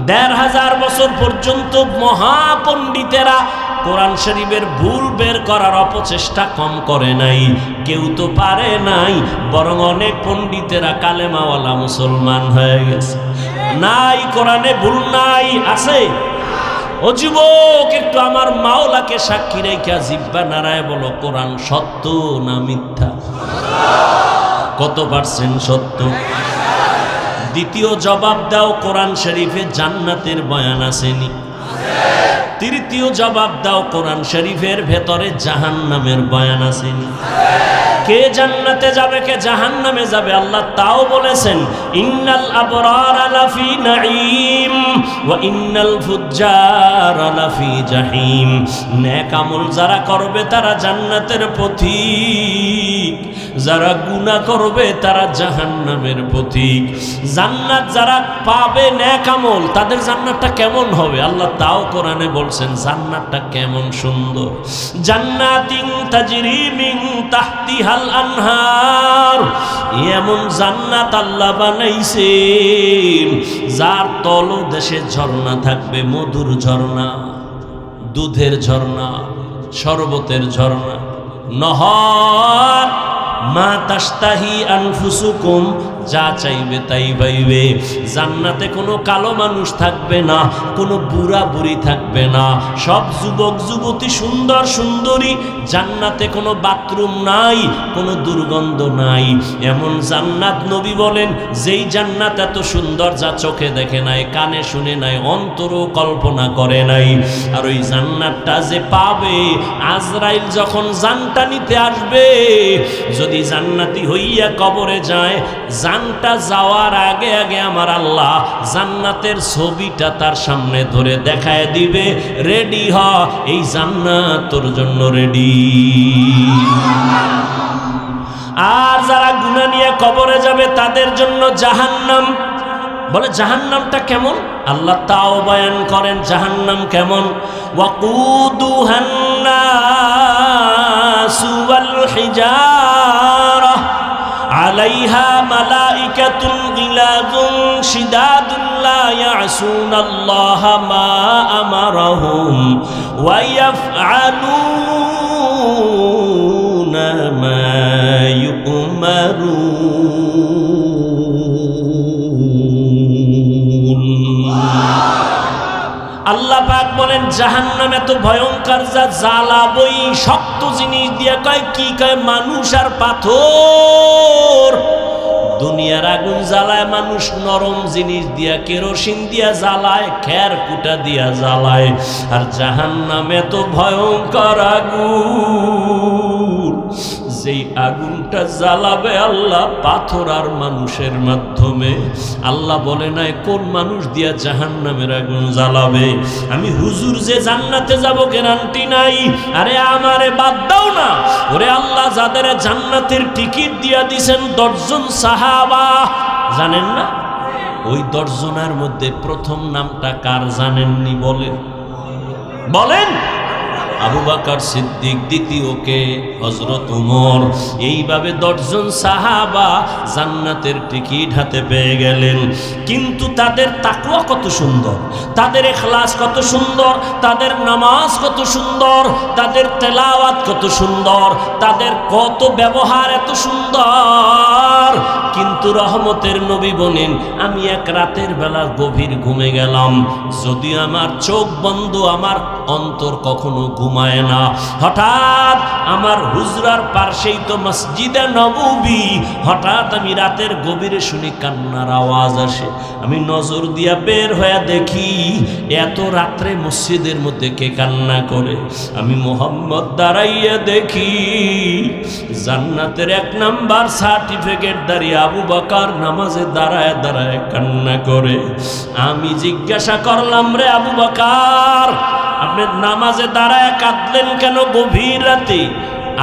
১৫০০ বছর পর্যন্ত মহাপণ্ডিতেরা কোরআন শরীফের ভুল বের করার অপচেষ্টা কম করে নাই। কেউ তো পারে নাই, বরং অনেক পণ্ডিতেরা কালেমাওয়ালা মুসলমান হয়ে গেছে। নাই কোরআনে ভুল নাই, আছে? ও যুবক, একটু আমার মাওলাকে সাক্ষী রেখা জিহ্বা নাড়ায় বলো, কোরআন সত্য না মিথ্যা? কত পার্সেন্ট সত্য? দ্বিতীয় জবাব দাও, কোরআন শরীফে জান্নাতের বয়ান আসেনি? তৃতীয় জবাব দাও, কোরআন শরীফের ভেতরে জাহান্নামের বয়ান আসেনি? কে জান্নাতে যাবে কে জাহান্নামে যাবে আল্লাহ তাও বলেছেন, ইন্নাল আবরারা লাফি নাঈম ওয়া ইন্নাল ফুজ্জারা লাফি জাহিম। নেক আমল যারা করবে তারা জান্নাতের পথিক, যারা গুনাহ করবে তারা জাহান্নামের পথিক। জান্নাত যারা পাবে নেক আমল, তাদের জান্নাতটা কেমন হবে আল্লাহ তাও কোরআনে বলছেন। জান্নাতটা কেমন সুন্দর! জান্নাতিন তাজরি মিন তাহতিহাল আনহার। এমন জান্নাত আল্লাহ বানাইছেন যার তলদেশে ঝর্ণা থাকবে, মধুর ঝর্ণা, দুধের ঝর্ণা, শরবতের ঝর্ণা, নহর। মা তাশতাহি আনফুসুকুম, যা চাইবে তাই পাইবে। জান্নাতে কোনো কালো মানুষ থাকবে না, কোনো বুড়া বুড়ি থাকবে না, সব যুবক যুবতী সুন্দর সুন্দরী। জান্নাতে কোনো বাথরুম নাই, কোনো দুর্গন্ধ নাই। এমন জান্নাত নবী বলেন, যেই জান্নাত এত সুন্দর যা চোখে দেখে নাই, কানে শুনে নাই, অন্তরও কল্পনা করে নাই। আর ওই জান্নাতটা যে পাবে, আজরাইল যখন জানটা নিতে আসবে, যদি জান্নাতি হইয়া কবরে যায়, জানটা যাওয়ার আগে আগে আমার আল্লাহ জান্নাতের ছবিটা তার সামনে ধরে দেখায় দিবে, রেডি হ, এই জান্নাত তোর জন্য রেডি। আর যারা গুনাহ নিয়ে কবরে যাবে তাদের জন্য জাহান্নাম। বলে জাহান্নামটা কেমন? আল্লাহ তাও বয়ান করেন জাহান্নাম কেমন। ওয়াকুদুহান নাসু ওয়াল হিজারা আলাইহা মালাইকাতুন গিলাযুন শিদাদুন লা ইয়াসুনাল্লাহা মা আমারাহুম ওয়া ইয়াফআলুনা মা ইউমারুন। আল্লাহ পাক বলেন জাহান্নাম এত ভয়ঙ্কর, যা জ্বালাবই শক্ত জিনিস দিয়ে। কয় কি? কয় মানুষ আর পাথর। দুনিয়ার আগুন জ্বালায় মানুষ নরম জিনিস দিয়া, কেরোসিন দিয়া জ্বালায়, খের কুটা দিয়া জ্বালায়। আর জাহান্নাম এত ভয়ঙ্কর আগুন, যেই আগুনটা জ্বালাবে আল্লাহ পাথর আর মানুষের মাধ্যমে। আল্লাহ বলে নাই কোন মানুষ দিয়া জাহান্নামের আগুন জ্বালাবে। আমি হুজুর যে জান্নাতে যাব গ্যারান্টি নাই। আরে আমারে বাদ দাও না। ওরে আল্লাহ যাদের জান্নাতের টিকিট দিয়া দিছেন 10 জন সাহাবা, জানেন না? ওই 10 জনের মধ্যে প্রথম নামটা কার জানেননি? বলেন বলেন। আবু বকর সিদ্দিক, দ্বিতীয়কে হযরত ওমর। এইভাবে 10 জন সাহাবা জান্নাতের টিকিট হাতে পেয়ে গেলেন। কিন্তু তাদের তাকওয়া কত সুন্দর, তাদের ইখলাস কত সুন্দর, তাদের নামাজ কত সুন্দর, তাদের তেলাওয়াত কত সুন্দর, তাদের কত ব্যবহার এত সুন্দর। কিন্তু রহমতের নবী বলেন, আমি এক রাতের বেলা গভীর ঘুমে গেলাম, যদি আমার চোখ বন্ধ, আমার অন্তর কখনো ঘুমায় না। হঠাৎ আমার হুজরার পাশেই তো মসজিদে নববী, হঠাৎ আমি রাতের গভীরে শুনি কান্নার আওয়াজ আসে। আমি নজর দিয়া বের হয়ে দেখি এত রাত্রে মসজিদের মধ্যে কে কান্না করে। আমি মোহাম্মদ দাঁড়াইয়া দেখি জান্নাতের 1 নাম্বার সার্টিফিকেট দাঁড়িয়ে আবু বকর নামাজে দাঁড়ায় দাঁড়ায় কান্না করে। আমি জিজ্ঞাসা করলাম, রে আবু বকর, আপনি নামাজে দাঁড়ায় কাঁদলেন কেন গভীর রাতে?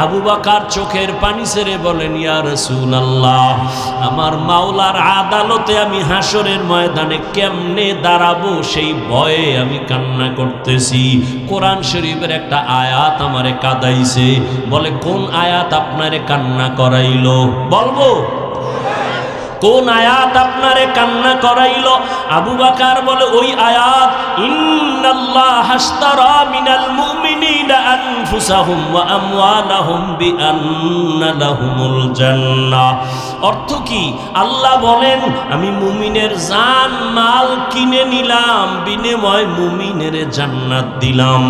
আবু বকর চোখের পানি ছেড়ে বলেন, ইয়া রাসূলুল্লাহ, আমার মাওলার আদালতে আমি হাসরের ময়দানে কেমনে দাঁড়াবো সেই ভয়ে আমি কান্না করতেছি। কোরআন শরীফের একটা আয়াত আমারে কাঁদাইছে। বলে, কোন আয়াত আপনারে কান্না করাইলো? বলবো কোন আয়াত আপনারে কান্না করাইলো? আবু বকর বলে, ওই আয়াত, ইন্নাল্লাহা আশতারা মিনাল মুমিনিনা আনফুসাহুম ওয়া আমওয়ালাহুম বিআন্না লাহুমুল জান্নাহ। অর্থ কি? আল্লাহ বলেন, আমি মুমিনের জান মাল কিনে নিলাম, বিনিময়ে মুমিনের জান্নাত দিলাম।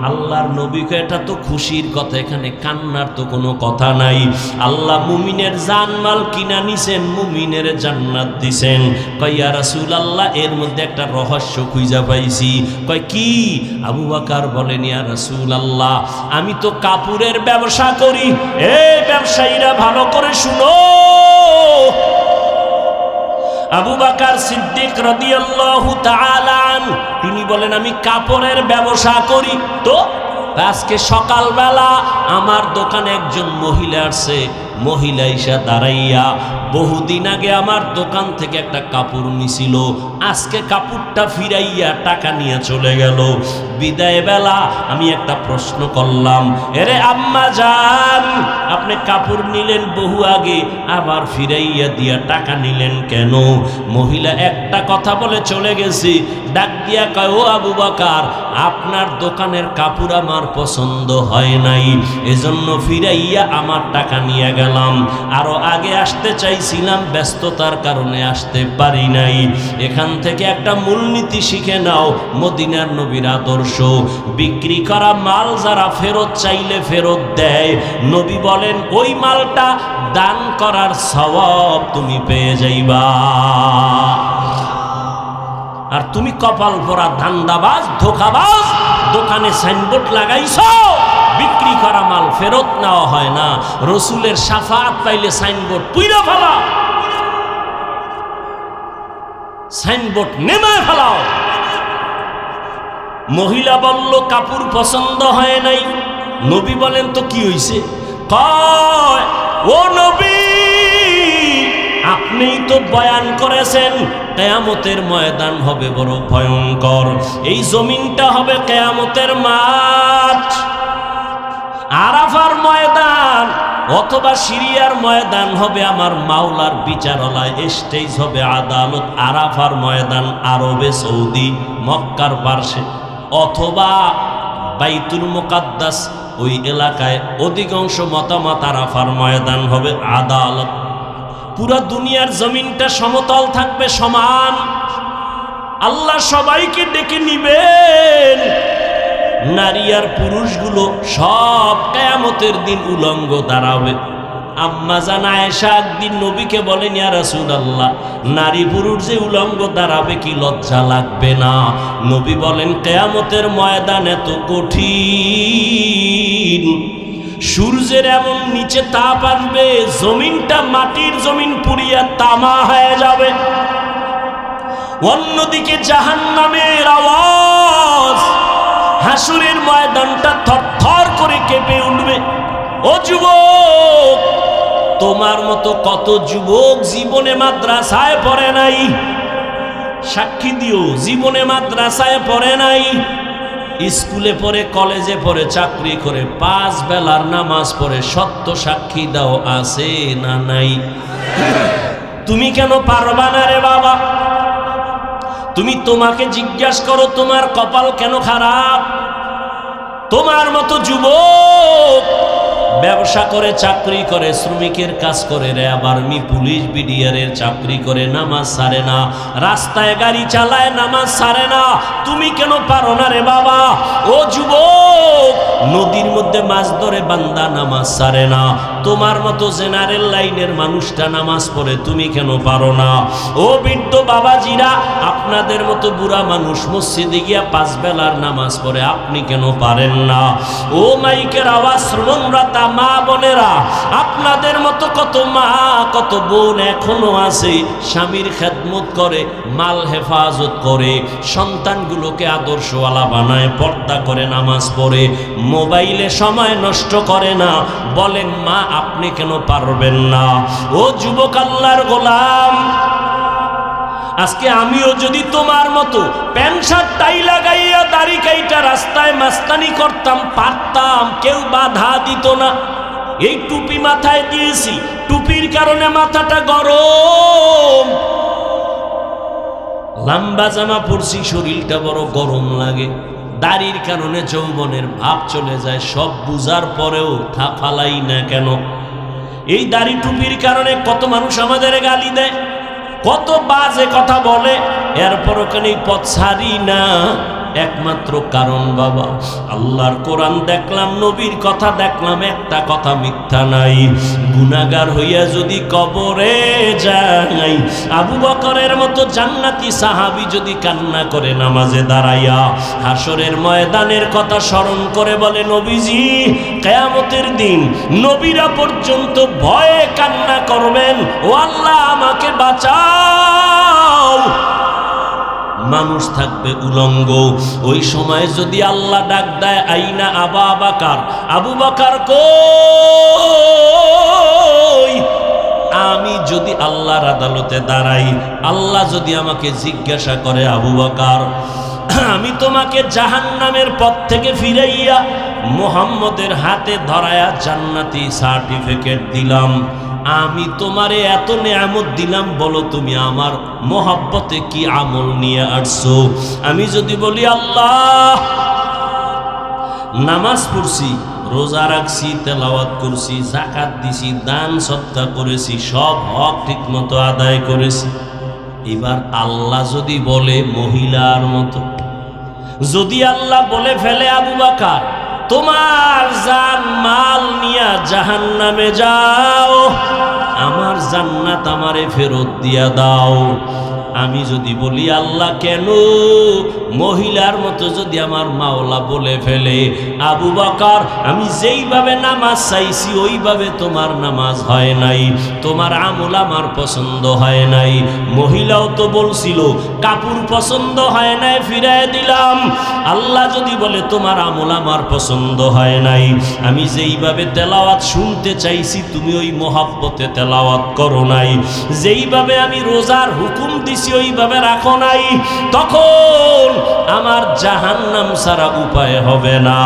আল্লাহর নবীকে এটা তো খুশির কথা, এখানে কান্নার তো কোনো কথা নাই। আল্লাহ মুমিনের জানমাল কিনা নিছেন, মুমিনের জান্নাত দিছেন। কয়, ইয়া রাসূলুল্লাহ, এর মধ্যে একটা রহস্য খুঁজে পাইছি। কয়, কি? আবু বকর বলেন, ইয়া রাসূলুল্লাহ, আমি তো কাপড়ের ব্যবসা করি। এই ব্যবসায়ীরা ভালো করে শুনো। আবু বকর সিদ্দিক রাদিয়াল্লাহু তাআলা আনহু তিনি বলেন, আমি কাপড়ের ব্যবসা করি। তো আজকে সকালবেলা আমার দোকানে একজন মহিলা আসছে। মহিলা এসে দাঁড়াইয়া, বহুদিন আগে আমার দোকান থেকে একটা কাপড় নিছিল, আজকে কাপড়টা ফিরাইয়া টাকা নিয়ে চলে গেল। বিদায় বেলা আমি একটা প্রশ্ন করলাম, এরে আম্মা জান, আপনি কাপড় নিলেন বহু আগে, আবার ফিরাইয়া দিয়া টাকা নিলেন কেন? মহিলা একটা কথা বলে চলে গেছে। ডাক দিয়া কয়, ও আবু বকর, আপনার দোকানের কাপড় আমার পছন্দ হয় নাই, এজন্য ফিরাইয়া আমার টাকা নিয়ে গেলাম। আরো আগে আসতে চাইছিলাম, ব্যস্ততার কারণে আসতে পারি নাই। এখান থেকে একটা মূলনীতি শিখে নাও, মদিনার নবীর আদর্শ। বিক্রি করা মাল যারা ফেরত চাইলে ফেরত দেয়, নবী বলেন ওই মালটা দান করার সওয়াব তুমি পেয়ে যাইবা। আর তুমি কপাল ভরা ধান্দাবাজ, ধোঁকাবাজ, দোকানে সাইনবোর্ড লাগাইছো, বিক্রি করা মাল ফেরত নেওয়া হয় না। রসুলের শাফাআত পাইলে সাইনবোর্ড পুইরা ফেলাও, সাইনবোর্ড নেমায় ফেলাও। মহিলা বলল, কাপড় পছন্দ হয় নাই। নবী বলেন, তো কি হইছে? কয়, ও নবী, আপনিই তো বয়ান করেছেন কিয়ামতের ময়দান হবে বড় ভয়ঙ্কর। এই জমিনটা হবে কিয়ামতের মাঠ, আরাফার ময়দান অথবা সিরিয়ার ময়দান হবে আমার মাওলার বিচারালয়, স্টেজ হবে আদালত। আরাফার ময়দান আরবে সৌদি মক্কার পার্শ্বে অথবা বাইতুল মুকাদ্দাস ওই এলাকায় অধিকাংশ মতামত আরাফার ময়দান হবে আদালত। পুরা দুনিয়ার জমিনটা সমতল থাকবে, সমান। আল্লাহ সবাইকে ডেকে নিবেন, নারী আর পুরুষগুলো সব কিয়ামতের দিন উলঙ্গ দাঁড়াবে। আম্মা জান আয়েশা একদিন নবীকে বলেন, ইয়া রাসূলুল্লাহ, নারী পুরুষ যে উলঙ্গ দাঁড়াবে কি লজ্জা লাগবে না? নবী বলেন, কিয়ামতের ময়দান এত কঠিন, সূর্যের এমন নিচে তাপ আসবে, জমিনটা মাটির জমিন পুড়িয়া তামা হয়ে যাবে। অন্যদিকে জাহান্নামের আওয়াজ, হাসুরের ময়দানটা থরথর করে কেঁপে উঠবে। ও যুবক, তোমার মতো কত যুবক জীবনে মাদ্রাসায় পড়ে নাই, সাক্ষী দিও, জীবনে মাদ্রাসায় পড়ে নাই, স্কুলে পড়ে, কলেজে পড়ে, চাকরি করে, 5 বেলার নামাজ পড়ে, সত্য সাক্ষী দাও আছে না নাই? তুমি কেন পারবা না রে বাবা? তুমি তোমাকে জিজ্ঞাসা করো, তোমার কপাল কেন খারাপ? তোমার মতো যুবক ব্যবসা করে, চাকরি করে, শ্রমিকের কাজ করে, র্যাব, আর্মি, পুলিশ, বিডিআরের চাকরি করে, নামাজ ছাড়ে না, রাস্তায় গাড়ি চালায়, নামাজ ছাড়ে না। তুমি কেন পারো না রে বাবা? ও যুবক, নদীর মধ্যে মাছ ধরে বান্দা নামাজ ছাড়ে না, তোমার মতো জেনারেল লাইনের মানুষটা নামাজ পড়ে, তুমি কেন পারো না? ও বৃদ্ধ বাবাজিরা, আপনাদের মতো বুড়া মানুষ মসজিদে গিয়া 5 বেলার নামাজ পড়ে, আপনি কেন পারেন না? ও মাইকের আওয়াজ শ্রবণরতা মা বোনেরা, আপনাদের মতো কত মা, কত বোন এখনো আছে, স্বামীর খেদমত করে, মাল হেফাজত করে, সন্তানগুলোকে আদর্শওয়ালা বানায়, পর্দা করে, নামাজ পড়ে, মোবাইলে সময় নষ্ট করে না। বলেন মা, আপনি কেন পারবেন না? ও যুবক আল্লাহর গোলাম, আজকে আমিও যদি তোমার মতো প্যান্ট শার্ট টাই লাগাইয়া দাড়ি কাইটা রাস্তায় মাস্তানি করতাম, পারতাম, কেউ বাধা দিত না। এই টুপি মাথায় দিয়েছি, টুপির কারণে মাথাটা গরম, লম্বা জামা পরছি, শরীরটা বড় গরম লাগে, দাড়ির কারণে যৌবনের ভাব চলে যায়। সব বুঝার পরেও ফালাই না কেন? এই দাড়ি টুপির কারণে কত মানুষ আমাদের গালি দেয়, কত বাজে কথা বলে, এরপর ওখানে পথ ছাড়ি না। একমাত্র কারণ বাবা, আল্লাহর কোরআন দেখলাম, নবীর কথা দেখলাম, একটা কথা মিথ্যা নাই। গুনাহগার হইয়া যদি কবরে যাই, আবু বকরের মতো জান্নাতি সাহাবী যদি কান্না করে নামাজে দাঁড়াইয়া, হাসরের ময়দানের কথা স্মরণ করে বলে, নবীজি কিয়ামতের দিন নবীরা পর্যন্ত ভয়ে কান্না করবেন, ও আল্লাহ আমাকে বাঁচাও। মানুষ থাকবে উলঙ্গ, ওই সময় যদি আল্লাহ ডাক দেয়, আইনা আবা বাকার, আবু বকর কই? আমি যদি আল্লাহর আদালতে দাঁড়াই, আল্লাহ যদি আমাকে জিজ্ঞাসা করে, আবু বকর আমি তোমাকে জাহান্নামের পথ থেকে ফিরাইয়া মুহাম্মদের হাতে ধরায়া জান্নাতি সার্টিফিকেট দিলাম, আমি তোমারে এত নেয়ামত দিলাম, বলো তুমি আমার মোহাব্বতে কি আমল নিয়ে আসছো? আমি যদি বলি আল্লাহ নামাজ পড়ছি, রোজা রাখছি, তেলাওয়াত করছি, যাকাত দিছি, দান সদকা করেছি, সব হক ঠিক মতো আদায় করেছি, এবার আল্লাহ যদি বলে মহিলার মতো, যদি আল্লাহ বলে ফেলে, আবু বকর তোমার জান মাল নিয়া জাহান্নামে যাও, আমার জান্নাত আমারে ফেরত দিয়া দাও, আমি যদি বলি আল্লাহ কেন? মহিলার মতো যদি আমার মাওলা বলে ফেলে, আবু বকর আমি যেইভাবে নামাজ চাইছি ওইভাবে তোমার নামাজ হয় নাই, তোমার আমল আমার পছন্দ হয় নাই, মহিলাও তো বলছিল কাপড় পছন্দ হয় নাই, ফিরায় দিলাম। আল্লাহ যদি বলে তোমার আমল আমার পছন্দ হয় নাই, আমি যেইভাবে তেলাওয়াত শুনতে চাইছি তুমি ওই মোহাব্বতে তেলাওয়াত করো নাই, যেইভাবে আমি রোজার হুকুম দিছি ওইভাবে রাখো নাই, তখন আমার জাহান্নাম ছাড়া উপায় হবে না।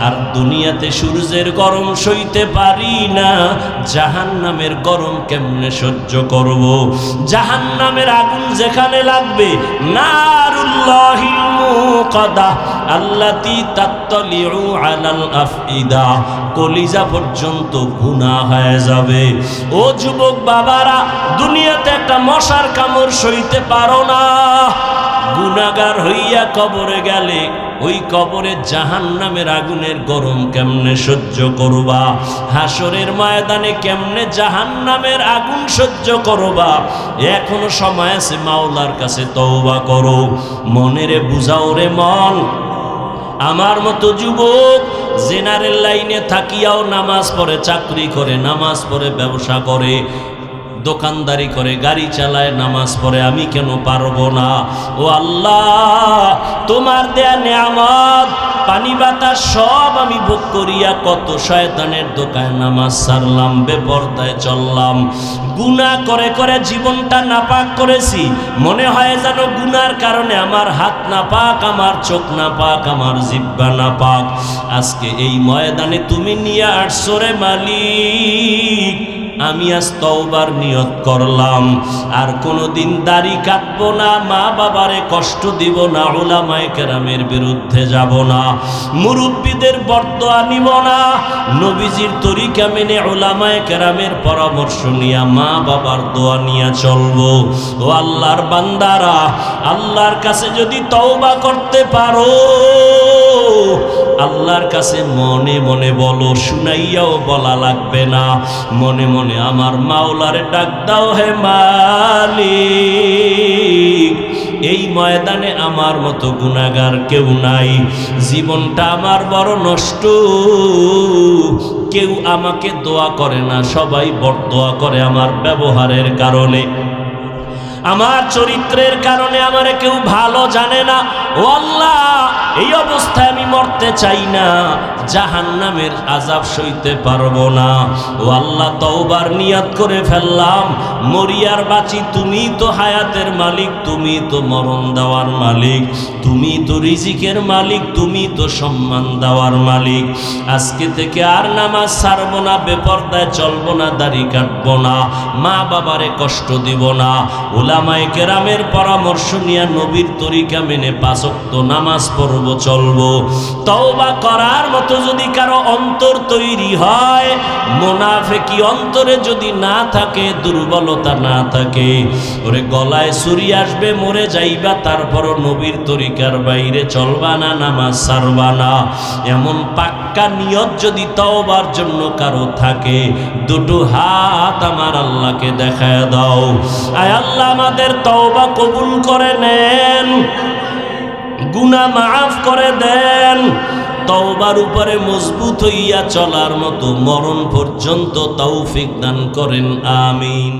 আর দুনিয়াতে সূর্যের গরম সইতে পারি না, জাহান্নামের গরম কেমনে সহ্য করব? জাহান্নামের আগুন যেখানে লাগবে, নারুল্লাহিল মুকাদা আল্লাতী তাত্তালিউ আলাল আফইদা, কলিজা পর্যন্ত ভুনা হয়ে যাবে। ও যুবক বাবারা, দুনিয়াতে একটা মশার কামড় সইতে পারো না, গুনাহগার হইয়া কবরে গেলে ওই কবরে জাহান্নামের আগুনের গরম কেমনে সহ্য করবা? হাসরের ময়দানে কেমনে জাহান্নামের আগুন সহ্য করবা? এখনো সময় আছে, মাওলার কাছে তওবা করো, মনেরে বুঝাও রে মন। আমার মতো যুবক জেনারেল লাইনে থাকিয়াও নামাজ পড়ে, চাকরি করে, নামাজ পড়ে, ব্যবসা করে, দোকানদারি করে, গাড়ি চালায়, নামাজ পড়ে, আমি কেন পারবো না? ও আল্লাহ, তোমার দেয়া নেয়ামত পানি বাতাস সব আমি ভোগ করিয়া কত শয়তানের দোকানে নামাজ ছাড়লাম, বেপরদায় চললাম, গুনাহ করে করে জীবনটা নাপাক করেছি। মনে হয় যেন গুনার কারণে আমার হাত নাপাক, আমার চোখ নাপাক, আমার জিহ্বা নাপাক। আজকে এই ময়দানে তুমি নিয়ে আসছো রে মালিক, আমি আজ তওবার নিয়ত করলাম, আর কোনোদিন দাড়ি কাটবো না, মা বাবারে কষ্ট দিব না, উলামায়ে কেরামের বিরুদ্ধে যাব না, মুরব্বীদের বরদোয়া নিব না, নবীজির তরিকা মেনে উলামায়ে কেরামের পরামর্শ নিয়া মা বাবার দোয়া নিয়ে চলবো। ও আল্লাহর বান্দারা, আল্লাহর কাছে যদি তওবা করতে পারো, আল্লাহর কাছে মনে মনে বলো, শুনাইয়াও বলা লাগবে না, মনে মনে আমার মাওলারে ডাক দাও, হে মালিক, এই ময়দানে আমার মতো গুনাহগার কেউ নাই, জীবনটা আমার বড় নষ্ট, কেউ আমাকে দোয়া করে না, সবাই বরদোয়া করে আমার ব্যবহারের কারণে, আমার চরিত্রের কারণে আমারে কেউ ভালো জানে না। ও আল্লাহ, এই অবস্থায় আমি মরতে চাই না, জাহান্নামের আযাব সইতে পারবো না। ও আল্লাহ, তওবার নিয়ত করে ফেললাম, মরিয়ার বাঁচি, তুমি তো হায়াতের মালিক, তুমি তো মরণ দেওয়ার মালিক, তুমি তো রিজিকের মালিক, তুমি তো সম্মান দেওয়ার মালিক। আজকে থেকে আর নামাজ ছাড়বো না, বেপরদায় চলবো না, দাড়ি কাটবো না, মা বাবারে কষ্ট দিব না, উলামায়ে কেরামের পরামর্শ নিয়ে নবীর তরিকা মেনে 5 ওয়াক্ত নামাজ পড়বো, চলবো। তওবা করার মতো যদি কারো অন্তর তৈরি হয়, মুনাফিকি অন্তরে যদি না থাকে, দুর্বলতা না থাকে, ওরে গলায় ছুরি আসবে, মরে যাইবা, তারপরও নবীর তরিকার বাইরে চলবা না, নামাজ ছাড়বা না, এমন পাক্কা নিয়ত যদি তওবার জন্য কারো থাকে, দুটো হাত আমার আল্লাহকে দেখায় দাও। আয় আল্লাহ, আমাদের তওবা কবুল করে নেন, গুনাহ মাফ করে দেন, তওবার উপরে মজবুত হইয়া চলার মতো মরণ পর্যন্ত তৌফিক দান করেন, আমিন।